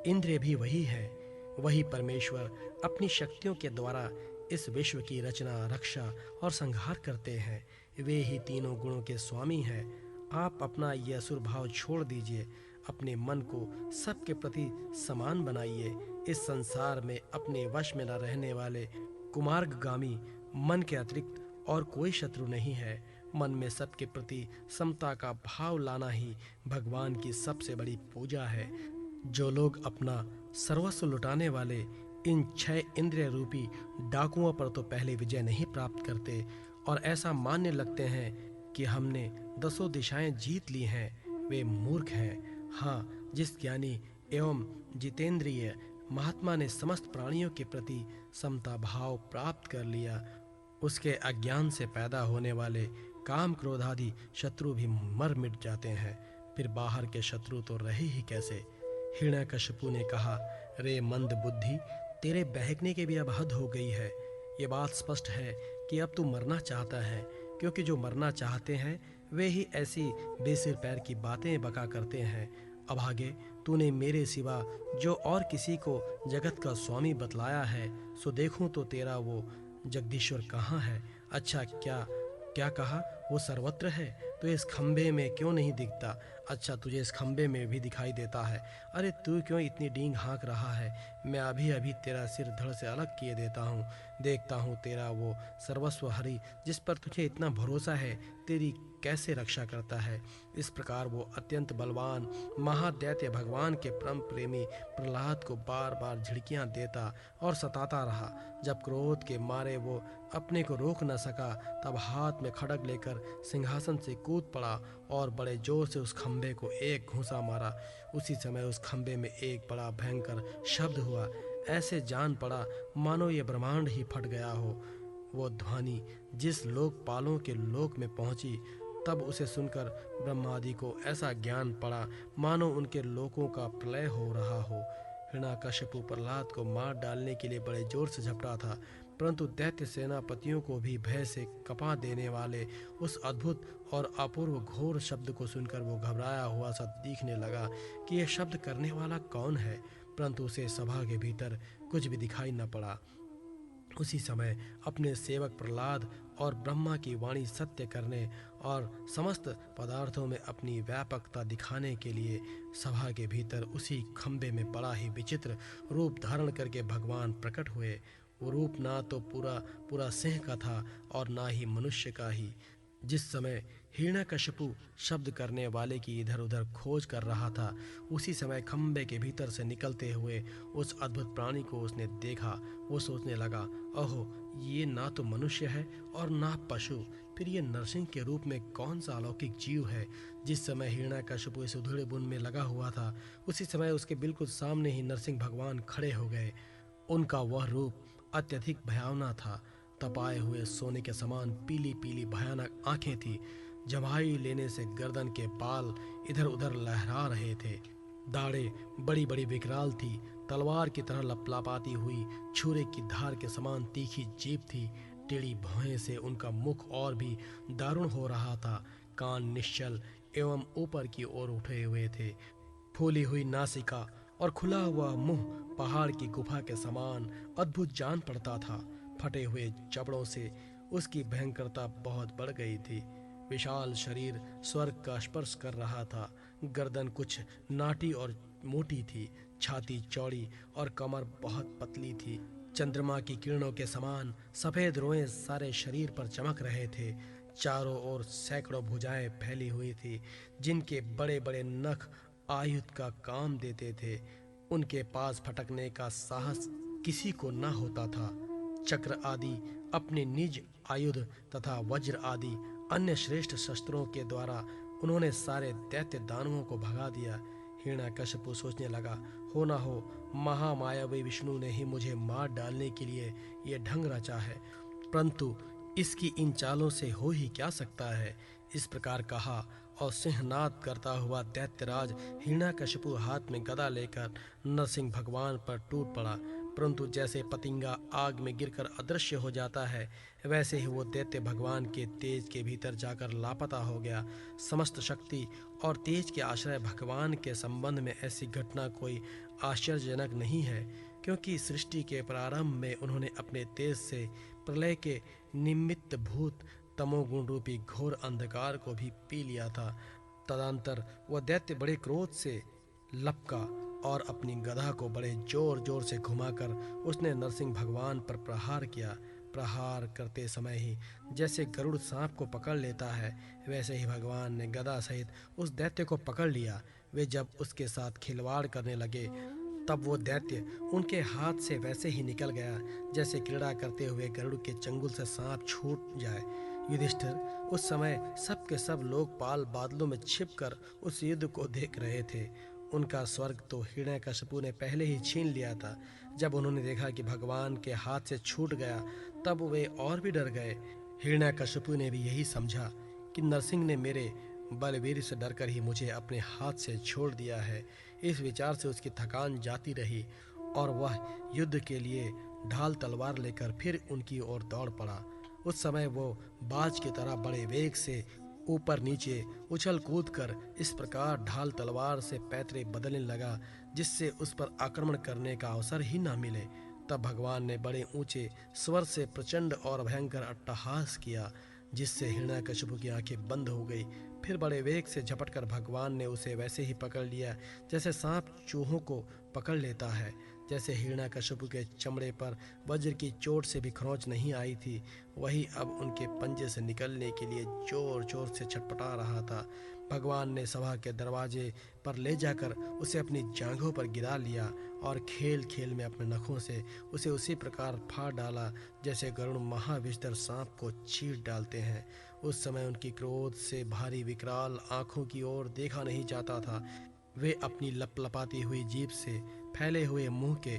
इंद्रिय भी वही है। वही परमेश्वर अपनी शक्तियों के द्वारा इस विश्व की रचना, रक्षा और संहार करते हैं। वे ही तीनों गुणों के स्वामी हैं। आप अपना यह असुर भाव छोड़ दीजिए, अपने मन को सबके प्रति समान बनाइए। इस संसार में अपने वश में न रहने वाले कुमार्गगामी मन के अतिरिक्त और कोई शत्रु नहीं है। मन में सबके प्रति समता का भाव लाना ही भगवान की सबसे बड़ी पूजा है। जो लोग अपना सर्वस्व लुटाने वाले इन 6 इंद्रिय रूपी डाकुओं पर तो पहले विजय नहीं प्राप्त करते और ऐसा मानने लगते हैं कि हमने 10 दिशाएं जीत ली हैं, वे मूर्ख हैं। हाँ, जिस ज्ञानी एवं जितेंद्रिय महात्मा ने समस्त प्राणियों के प्रति समता भाव प्राप्त कर लिया, उसके अज्ञान से पैदा होने वाले काम क्रोध आदि शत्रु भी मर मिट जाते हैं। फिर बाहर के शत्रु तो रहे ही कैसे? हिरण्यकशिपु ने कहा, रे मंद बुद्धि, तेरे बहकने के भी अब हद हो गई है। ये बात स्पष्ट है कि अब तू मरना चाहता है, क्योंकि जो मरना चाहते हैं वे ही ऐसी बेसिर पैर की बातें बका करते हैं। अभागे, तूने मेरे सिवा जो और किसी को जगत का स्वामी बतलाया है, सो देखूं तो तेरा वो जगदीश्वर कहाँ है? अच्छा, क्या क्या कहा? वो सर्वत्र है, तो इस खंबे में क्यों नहीं दिखता? अच्छा, तुझे इस खंबे में भी दिखाई देता है। अरे तू क्यों इतनी डींग हाँक रहा है? मैं अभी अभी तेरा सिर धड़ से अलग किए देता हूँ। देखता हूँ तेरा वो सर्वस्व हरि जिस पर तुझे इतना भरोसा है, तेरी कैसे रक्षा करता है। इस प्रकार वो अत्यंत बलवान महादैत्य भगवान के परम प्रेमी प्रहलाद को बार बार झिड़कियाँ देता और सताता रहा। जब क्रोध के मारे वो अपने को रोक न सका, तब हाथ में खड्ग लेकर सिंहासन से कूद पड़ा और बड़े जोर से उस खंबे को एक घूंसा मारा। उसी समय उस खंबे में एक बड़ा भयंकर शब्द हुआ। ऐसे जान पड़ा मानो ये ब्रह्मांड ही फट गया हो। वो ध्वनि जिस लोकपालों के लोक में पहुंची, तब उसे सुनकर ब्रह्मादि को ऐसा ज्ञान पड़ा मानो उनके लोकों का प्रलय हो रहा हो। हिरण्यकशिपु प्रहलाद को मार डालने के लिए बड़े जोर से झपटा था, परंतु दैत्य सेनापतियों को भी भय से कपा देने वाले उस अद्भुत और अपूर्व घोर शब्द को सुनकर वो घबराया हुआ सा दिखने लगा कि यह शब्द करने वाला कौन है, परंतु उसे सभा के भीतर कुछ भी दिखाई न पड़ा। उसी समय अपने सेवक प्रहलाद और ब्रह्मा की वाणी सत्य करने और समस्त पदार्थों में अपनी व्यापकता दिखाने के लिए सभा के भीतर उसी खंबे में बड़ा ही विचित्र रूप धारण करके भगवान प्रकट हुए। वो रूप ना तो पूरा सिंह का था और ना ही मनुष्य का ही। जिस समय हिरण्यकशिपु शब्द करने वाले की इधर उधर खोज कर रहा था, उसी समय खंबे के भीतर से निकलते हुए उस अद्भुत प्राणी को उसने देखा। वो सोचने लगा, ओहो, ये ना तो मनुष्य है और ना पशु, फिर ये नरसिंह के रूप में कौन सा अलौकिक जीव है। जिस समय हिरण्यकशिपु इस उधेड़ बुन में लगा हुआ था, उसी समय उसके बिल्कुल सामने ही नरसिंह भगवान खड़े हो गए। उनका वह रूप अत्यधिक भयावना था। तपाए हुए सोने के समान पीली पीली भयानक आंखें थी। जमाई लेने से गर्दन के बाल इधर उधर लहरा रहे थे। दाढ़ें बड़ी बड़ी विकराल थी। तलवार की तरह लपलापाती हुई छुरे की धार के समान तीखी जीभ थी। टेढ़ी भौहें से उनका मुख और भी दारुण हो रहा था। कान निश्चल एवं ऊपर की ओर उठे हुए थे। फूली हुई नासिका और खुला हुआ मुंह पहाड़ की गुफा के समान अद्भुत जान पड़ता था। फटे हुए जबड़ों से उसकी भयंकरता बहुत बढ़ गई थी। विशाल शरीर स्वर्ग का स्पर्श कर रहा था। गर्दन कुछ नाटी और मोटी थी, छाती चौड़ी और कमर बहुत पतली थी। चंद्रमा की किरणों के समान सफेद रोएं सारे शरीर पर चमक रहे थे। चारों ओर सैकड़ों भुजाएं फैली हुई थी, जिनके बड़े बड़े नख आयुध का काम देते थे। उनके पास फटकने का साहस किसी को न होता था। चक्र आदि अपने निज आयुध तथा वज्र आदि अन्य श्रेष्ठ शस्त्रों के द्वारा उन्होंने सारे दैत्य दानवों को भगा दिया। हिरण्यकशिपु सोचने लगा, हो ना हो महामायावी विष्णु ने ही मुझे मार डालने के लिए ये ढंग रचा है, परंतु इसकी इन चालों से हो ही क्या सकता है। इस प्रकार कहा और सिंहनाद करता हुआ दैत्यराज हिरण्यकशिपु हाथ में गदा लेकर नरसिंह भगवान पर टूट पड़ा। परंतु जैसे पतिंगा आग में गिरकर अदृश्य हो जाता है, वैसे ही वो दैत्य भगवान के तेज के भीतर जाकर लापता हो गया। समस्त शक्ति और तेज के आश्रय भगवान के संबंध में ऐसी घटना कोई आश्चर्यजनक नहीं है, क्योंकि सृष्टि के प्रारंभ में उन्होंने अपने तेज से प्रलय के निमित्त भूत तमोगुण रूपी घोर अंधकार को भी पी लिया था। तदंतर वह दैत्य बड़े क्रोध से लपका और अपनी गदा को बड़े जोर जोर से घुमाकर उसने नरसिंह भगवान पर प्रहार किया। प्रहार करते समय ही जैसे गरुड़ सांप को पकड़ लेता है, वैसे ही भगवान ने गदा सहित उस दैत्य को पकड़ लिया। वे जब उसके साथ खिलवाड़ करने लगे, तब वो दैत्य उनके हाथ से वैसे ही निकल गया जैसे क्रीड़ा करते हुए गरुड़ के चंगुल से सांप छूट जाए। युधिष्ठिर उस समय सब के सब लोकपाल बादलों में छिपकर उस युद्ध को देख रहे थे। उनका स्वर्ग तो हिरण्यकशिपु ने पहले ही छीन लिया था। जब उन्होंने देखा कि भगवान के हाथ से छूट गया, तब वे और भी डर गए। हिरण्यकशिपु ने भी यही समझा कि नरसिंह ने मेरे बलवीर से डरकर ही मुझे अपने हाथ से छोड़ दिया है। इस विचार से उसकी थकान जाती रही और वह युद्ध के लिए ढाल तलवार लेकर फिर उनकी ओर दौड़ पड़ा। उस समय वो बाज की तरह बड़े वेग से ऊपर नीचे उछल कूद कर इस प्रकार ढाल तलवार से पैतरे बदलने लगा, जिससे उस पर आक्रमण करने का अवसर ही न मिले। तब भगवान ने बड़े ऊंचे स्वर से प्रचंड और भयंकर अट्टहास किया, जिससे हिरण्यकशिपु की आंखें बंद हो गई। फिर बड़े वेग से झपटकर भगवान ने उसे वैसे ही पकड़ लिया जैसे सांप चूहों को पकड़ लेता है। जैसे हिरण्यकशिपु के चमड़े पर वज्र की चोट से भी खरोंच नहीं आई थी, वही अब उनके पंजे से निकलने के लिए जोर जोर से छटपटा रहा था। भगवान ने सभा के दरवाजे पर ले जाकर उसे अपनी जांघों पर गिरा लिया और खेल खेल में अपने नखों से उसे उसी प्रकार फाड़ डाला जैसे गरुड़ महाविषधर सांप को चीर डालते हैं। उस समय उनकी क्रोध से भारी विकराल आंखों की ओर देखा नहीं जाता था। वे अपनी लपलपाती हुई जीभ से फैले हुए मुंह के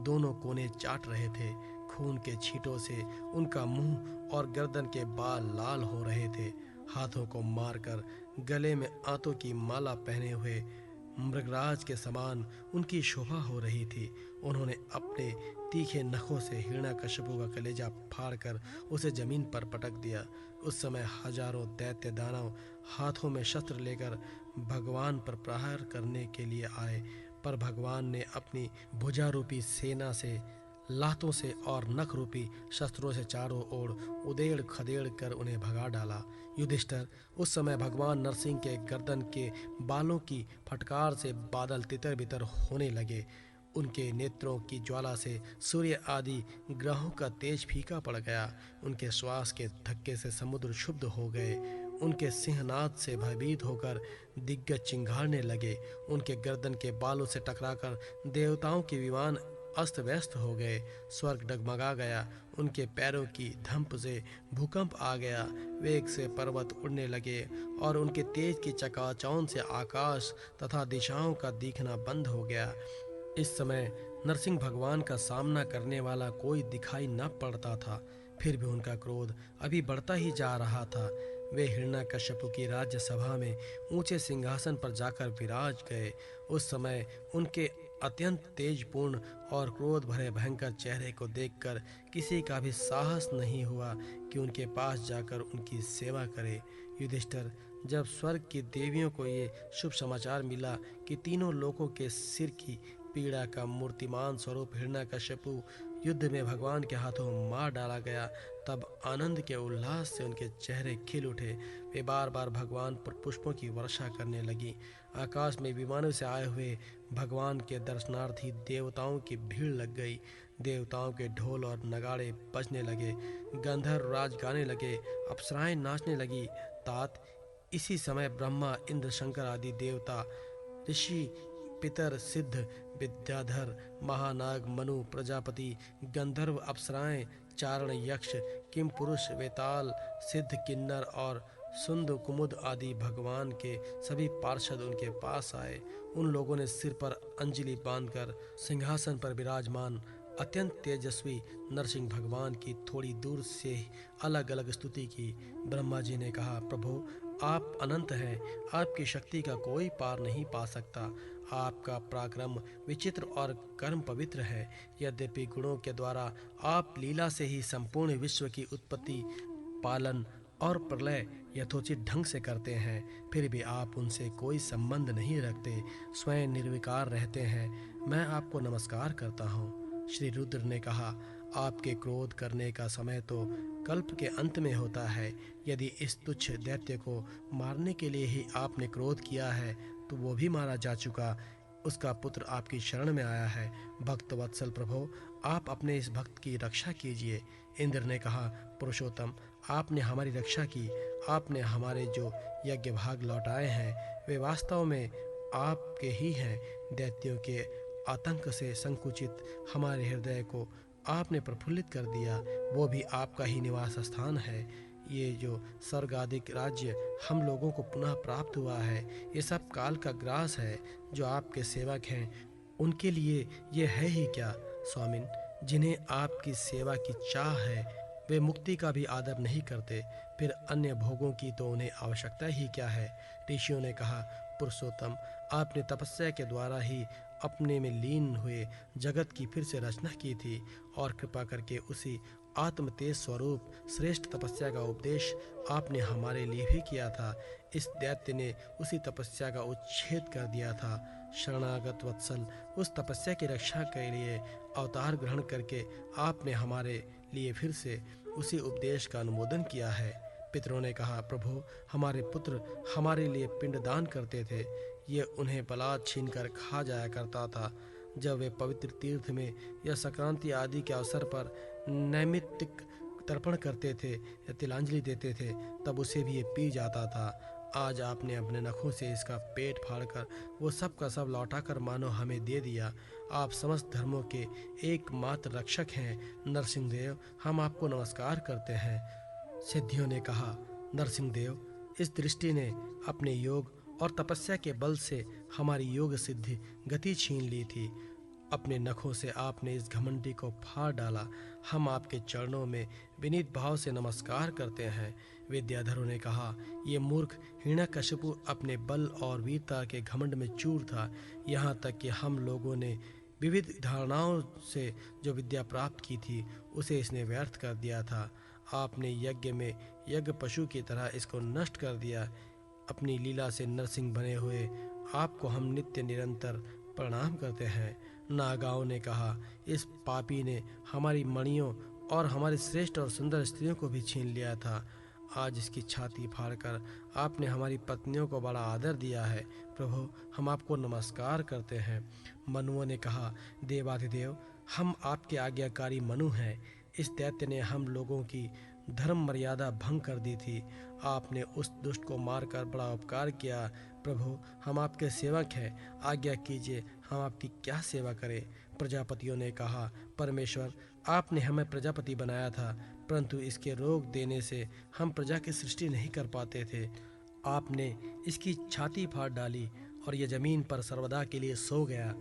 दोनों कोने चाट रहे थे। खून के छींटों से उनका मुंह और गर्दन के बाल लाल हो रहे थे। हाथों को मारकर गले में आंतों की माला पहने हुए मृगराज के समान उनकी शोभा हो रही थी। उन्होंने अपने तीखे नखों से हिरण्यकशिपु का कलेजा फाड़कर उसे जमीन पर पटक दिया। उस समय हजारों दैत्य दानव हाथों में शस्त्र लेकर भगवान पर प्रहार करने के लिए आए, पर भगवान ने अपनी भुजा रूपी सेना से लातों से और नख रूपी शस्त्रों से चारों ओर उदेड़ खदेड़ कर उन्हें भगा डाला। युधिष्ठिर उस समय भगवान नरसिंह के गर्दन के बालों की फटकार से बादल तितर बितर होने लगे। उनके नेत्रों की ज्वाला से सूर्य आदि ग्रहों का तेज फीका पड़ गया। उनके श्वास के धक्के से समुद्र क्षुब्ध हो गए। उनके सिंहनाद से भयभीत होकर दिग्गज चिंगारने लगे। उनके गर्दन के बालों से टकराकर देवताओं के विमान अस्त व्यस्त हो गए। स्वर्ग डगमगा गया। उनके पैरों की धंप से भूकंप आ गया। वेग से पर्वत उड़ने लगे और उनके तेज की चकाचौंध से आकाश तथा दिशाओं का दिखना बंद हो गया। इस समय नरसिंह भगवान का सामना करने वाला कोई दिखाई न पड़ता था। फिर भी उनका क्रोध अभी बढ़ता ही जा रहा था। वे हिरण्यकशिपु की राज्य सभा में ऊंचे सिंहासन पर जाकर विराज गए। उस समय उनके अत्यंत तेजपूर्ण और क्रोध भरे भयंकर चेहरे को देखकर किसी का भी साहस नहीं हुआ कि उनके पास जाकर उनकी सेवा करे। युधिष्ठिर, जब स्वर्ग की देवियों को ये शुभ समाचार मिला कि तीनों लोकों के सिर की पीड़ा का मूर्तिमान स्वरूप हिरण्यकशिपु युद्ध में भगवान के हाथों मार डाला गया, तब आनंद के उल्लास से उनके चेहरे खिल उठे। वे बार बार भगवान पर पुष्पों की वर्षा करने लगी। आकाश में विमानों से आए हुए भगवान के दर्शनार्थी देवताओं की भीड़ लग गई। देवताओं के ढोल और नगाड़े बजने लगे, गंधर्व राज गाने लगे, अप्सराएं नाचने लगी। तात इसी समय ब्रह्मा, इंद्र, शंकर आदि देवता, ऋषि, पितर, सिद्ध, विद्याधर, महानाग, मनु, प्रजापति, गंधर्व, अप्सराएं, चारण, यक्ष, किम पुरुष, वेताल, सिद्ध, किन्नर और सुंद, कुमुद आदि भगवान के सभी पार्षद उनके पास आए। उन लोगों ने सिर पर अंजलि बांधकर सिंहासन पर विराजमान अत्यंत तेजस्वी नरसिंह भगवान की थोड़ी दूर से अलग अलग स्तुति की। ब्रह्मा जी ने कहा, प्रभु आप अनंत हैं, आपकी शक्ति का कोई पार नहीं पा सकता। आपका पराक्रम विचित्र और कर्म पवित्र है। यद्यपि गुणों के द्वारा आप लीला से ही संपूर्ण विश्व की उत्पत्ति, पालन और प्रलय यथोचित ढंग से करते हैं, फिर भी आप उनसे कोई संबंध नहीं रखते, स्वयं निर्विकार रहते हैं। मैं आपको नमस्कार करता हूँ। श्री रुद्र ने कहा, आपके क्रोध करने का समय तो कल्प के अंत में होता है। यदि इस तुच्छ दैत्य को मारने के लिए ही आपने क्रोध किया है तो वो भी मारा जा चुका। उसका पुत्र आपकी शरण में आया है। भक्त वत्सल प्रभु, आप अपने इस भक्त की रक्षा कीजिए। इंद्र ने कहा, पुरुषोत्तम आपने हमारी रक्षा की। आपने हमारे जो यज्ञ भाग लौटाए हैं वे वास्तव में आपके ही हैं। दैत्यों के आतंक से संकुचित हमारे हृदय को आपने प्रफुल्लित कर दिया, वो भी आपका ही निवास स्थान है। ये जो स्वर्गादिक राज्य हम लोगों को पुनः प्राप्त हुआ है, ये सब काल का ग्रास है। जो आपके सेवक हैं उनके लिए ये है ही क्या स्वामिन। जिन्हें आपकी सेवा की चाह है वे मुक्ति का भी आदर नहीं करते, फिर अन्य भोगों की तो उन्हें आवश्यकता ही क्या है। ऋषियों ने कहा, पुरुषोत्तम आपने तपस्या के द्वारा ही अपने में लीन हुए जगत की फिर से रचना की थी और कृपा करके उसी आत्म तेज स्वरूप श्रेष्ठ तपस्या का उपदेश आपने हमारे लिए भी किया था। इस दैत्य ने उसी तपस्या का उच्छेद कर दिया था। शरणागत वत्सल, उस तपस्या की रक्षा के लिए अवतार ग्रहण करके आपने हमारे लिए फिर से उसी उपदेश का अनुमोदन किया है। पितरों ने कहा, प्रभु हमारे पुत्र हमारे लिए पिंडदान करते थे, ये उन्हें बलात् छीन कर खा जाया करता था। जब वे पवित्र तीर्थ में या संक्रांति आदि के अवसर पर नैमित्तिक तर्पण करते थे या तिलांजलि देते थे तब उसे भी ये पी जाता था। आज आपने अपने नखों से इसका पेट फाड़कर वो सब का सब लौटाकर मानो हमें दे दिया। आप समस्त धर्मों के एकमात्र रक्षक हैं। नरसिंहदेव हम आपको नमस्कार करते हैं। सिद्धियों ने कहा, नरसिंहदेव इस दृष्टि ने अपने योग और तपस्या के बल से हमारी योग सिद्धि गति छीन ली थी। अपने नखों से आपने इस घमंडी को फाड़ डाला। हम आपके चरणों में विनीत भाव से नमस्कार करते हैं। विद्याधरों ने कहा, ये मूर्ख हिरण्यकशिपु अपने बल और वीरता के घमंड में चूर था। यहाँ तक कि हम लोगों ने विविध धारणाओं से जो विद्या प्राप्त की थी उसे इसने व्यर्थ कर दिया था। आपने यज्ञ में यज्ञ पशु की तरह इसको नष्ट कर दिया। अपनी लीला से नरसिंह बने हुए आपको हम नित्य निरंतर प्रणाम करते हैं। नागाओं ने कहा, इस पापी ने हमारी मणियों और हमारी श्रेष्ठ और सुंदर स्त्रियों को भी छीन लिया था। आज इसकी छाती फाड़कर आपने हमारी पत्नियों को बड़ा आदर दिया है। प्रभु हम आपको नमस्कार करते हैं। मनुओं ने कहा, देवाधिदेव हम आपके आज्ञाकारी मनु हैं। इस दैत्य ने हम लोगों की धर्म मर्यादा भंग कर दी थी। आपने उस दुष्ट को मारकर बड़ा उपकार किया। प्रभु हम आपके सेवक हैं, आज्ञा कीजिए हम आपकी क्या सेवा करें। प्रजापतियों ने कहा, परमेश्वर आपने हमें प्रजापति बनाया था, परंतु इसके रोक देने से हम प्रजा की सृष्टि नहीं कर पाते थे। आपने इसकी छाती फाड़ डाली और यह जमीन पर सर्वदा के लिए सो गया।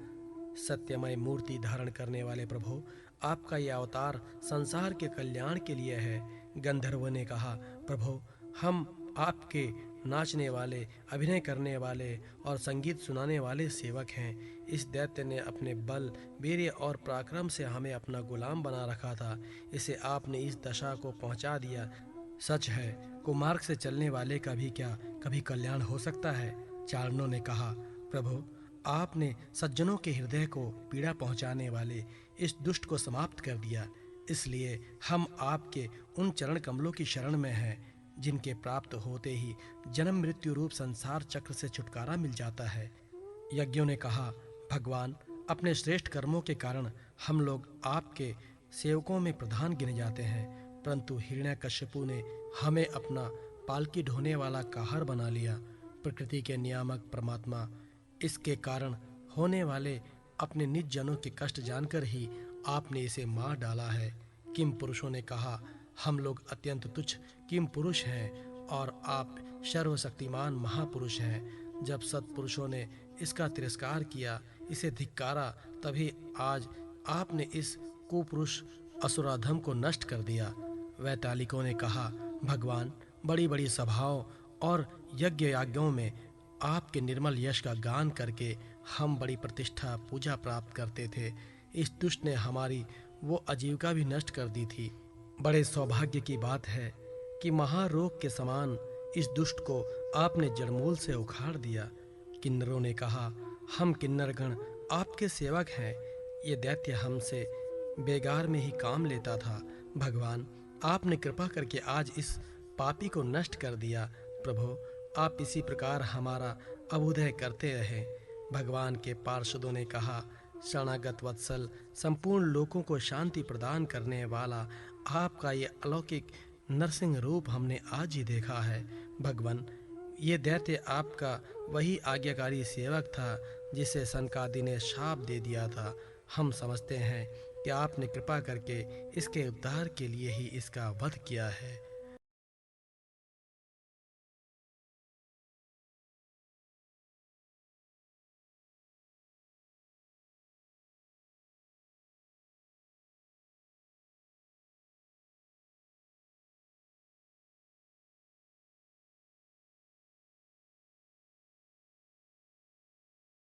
सत्यमय मूर्ति धारण करने वाले प्रभु आपका यह अवतार संसार के कल्याण के लिए है। गंधर्व ने कहा, प्रभु हम आपके नाचने वाले, अभिनय करने वाले और संगीत सुनाने वाले सेवक हैं। इस दैत्य ने अपने बल, वीर्य और पराक्रम से हमें अपना गुलाम बना रखा था। इसे आपने इस दशा को पहुंचा दिया। सच है, कुमार्ग से चलने वाले का भी क्या कभी कल्याण हो सकता है। चारणों ने कहा, प्रभु आपने सज्जनों के हृदय को पीड़ा पहुंचाने वाले इस दुष्ट को समाप्त कर दिया। इसलिए हम आपके उन चरण कमलों की शरण में हैं जिनके प्राप्त होते ही जन्म मृत्यु रूप संसार चक्र से छुटकारा मिल जाता है। यज्ञों ने कहा, भगवान अपने श्रेष्ठ कर्मों के कारण हम लोग आपके सेवकों में प्रधान गिने जाते हैं, परंतु हिरण्यकश्यपु ने हमें अपना पालकी ढोने वाला काहर बना लिया। प्रकृति के नियामक परमात्मा इसके कारण होने वाले अपने निज जनों के कष्ट जानकर ही आपने इसे मार डाला है। किम पुरुषों ने कहा, हम लोग अत्यंत तुच्छ किम पुरुष हैं और आप सर्वशक्तिमान महापुरुष हैं। जब सत्पुरुषों ने इसका तिरस्कार किया, इसे धिक्कारा, तभी आज आपने इस कुपुरुष असुराधम को नष्ट कर दिया। वैतालिकों ने कहा, भगवान, बड़ी बड़ी सभाओं और यज्ञ याज्ञों में आपके निर्मल यश का गान करके हम बड़ी प्रतिष्ठा पूजा प्राप्त करते थे। इस दुष्ट ने हमारी वो आजीविका भी नष्ट कर दी थी। बड़े सौभाग्य की बात है कि महारोग के समान इस दुष्ट को आपने जड़मूल से उखाड़ दिया। किन्नरों ने कहा, हम किन्नरगण आपके सेवक हैं। ये दैत्य हमसे बेगार में ही काम लेता था। भगवान, आपने कृपा करके आज इस पापी को नष्ट कर दिया। प्रभु, आप इसी प्रकार हमारा अभ्युदय करते रहे। भगवान के पार्षदों ने कहा, शरणागत वत्सल, संपूर्ण लोकों को शांति प्रदान करने वाला आपका ये अलौकिक नरसिंह रूप हमने आज ही देखा है। भगवान, ये दैत्य आपका वही आज्ञाकारी सेवक था जिसे सनकादि ने शाप दे दिया था। हम समझते हैं कि आपने कृपा करके इसके उद्धार के लिए ही इसका वध किया है।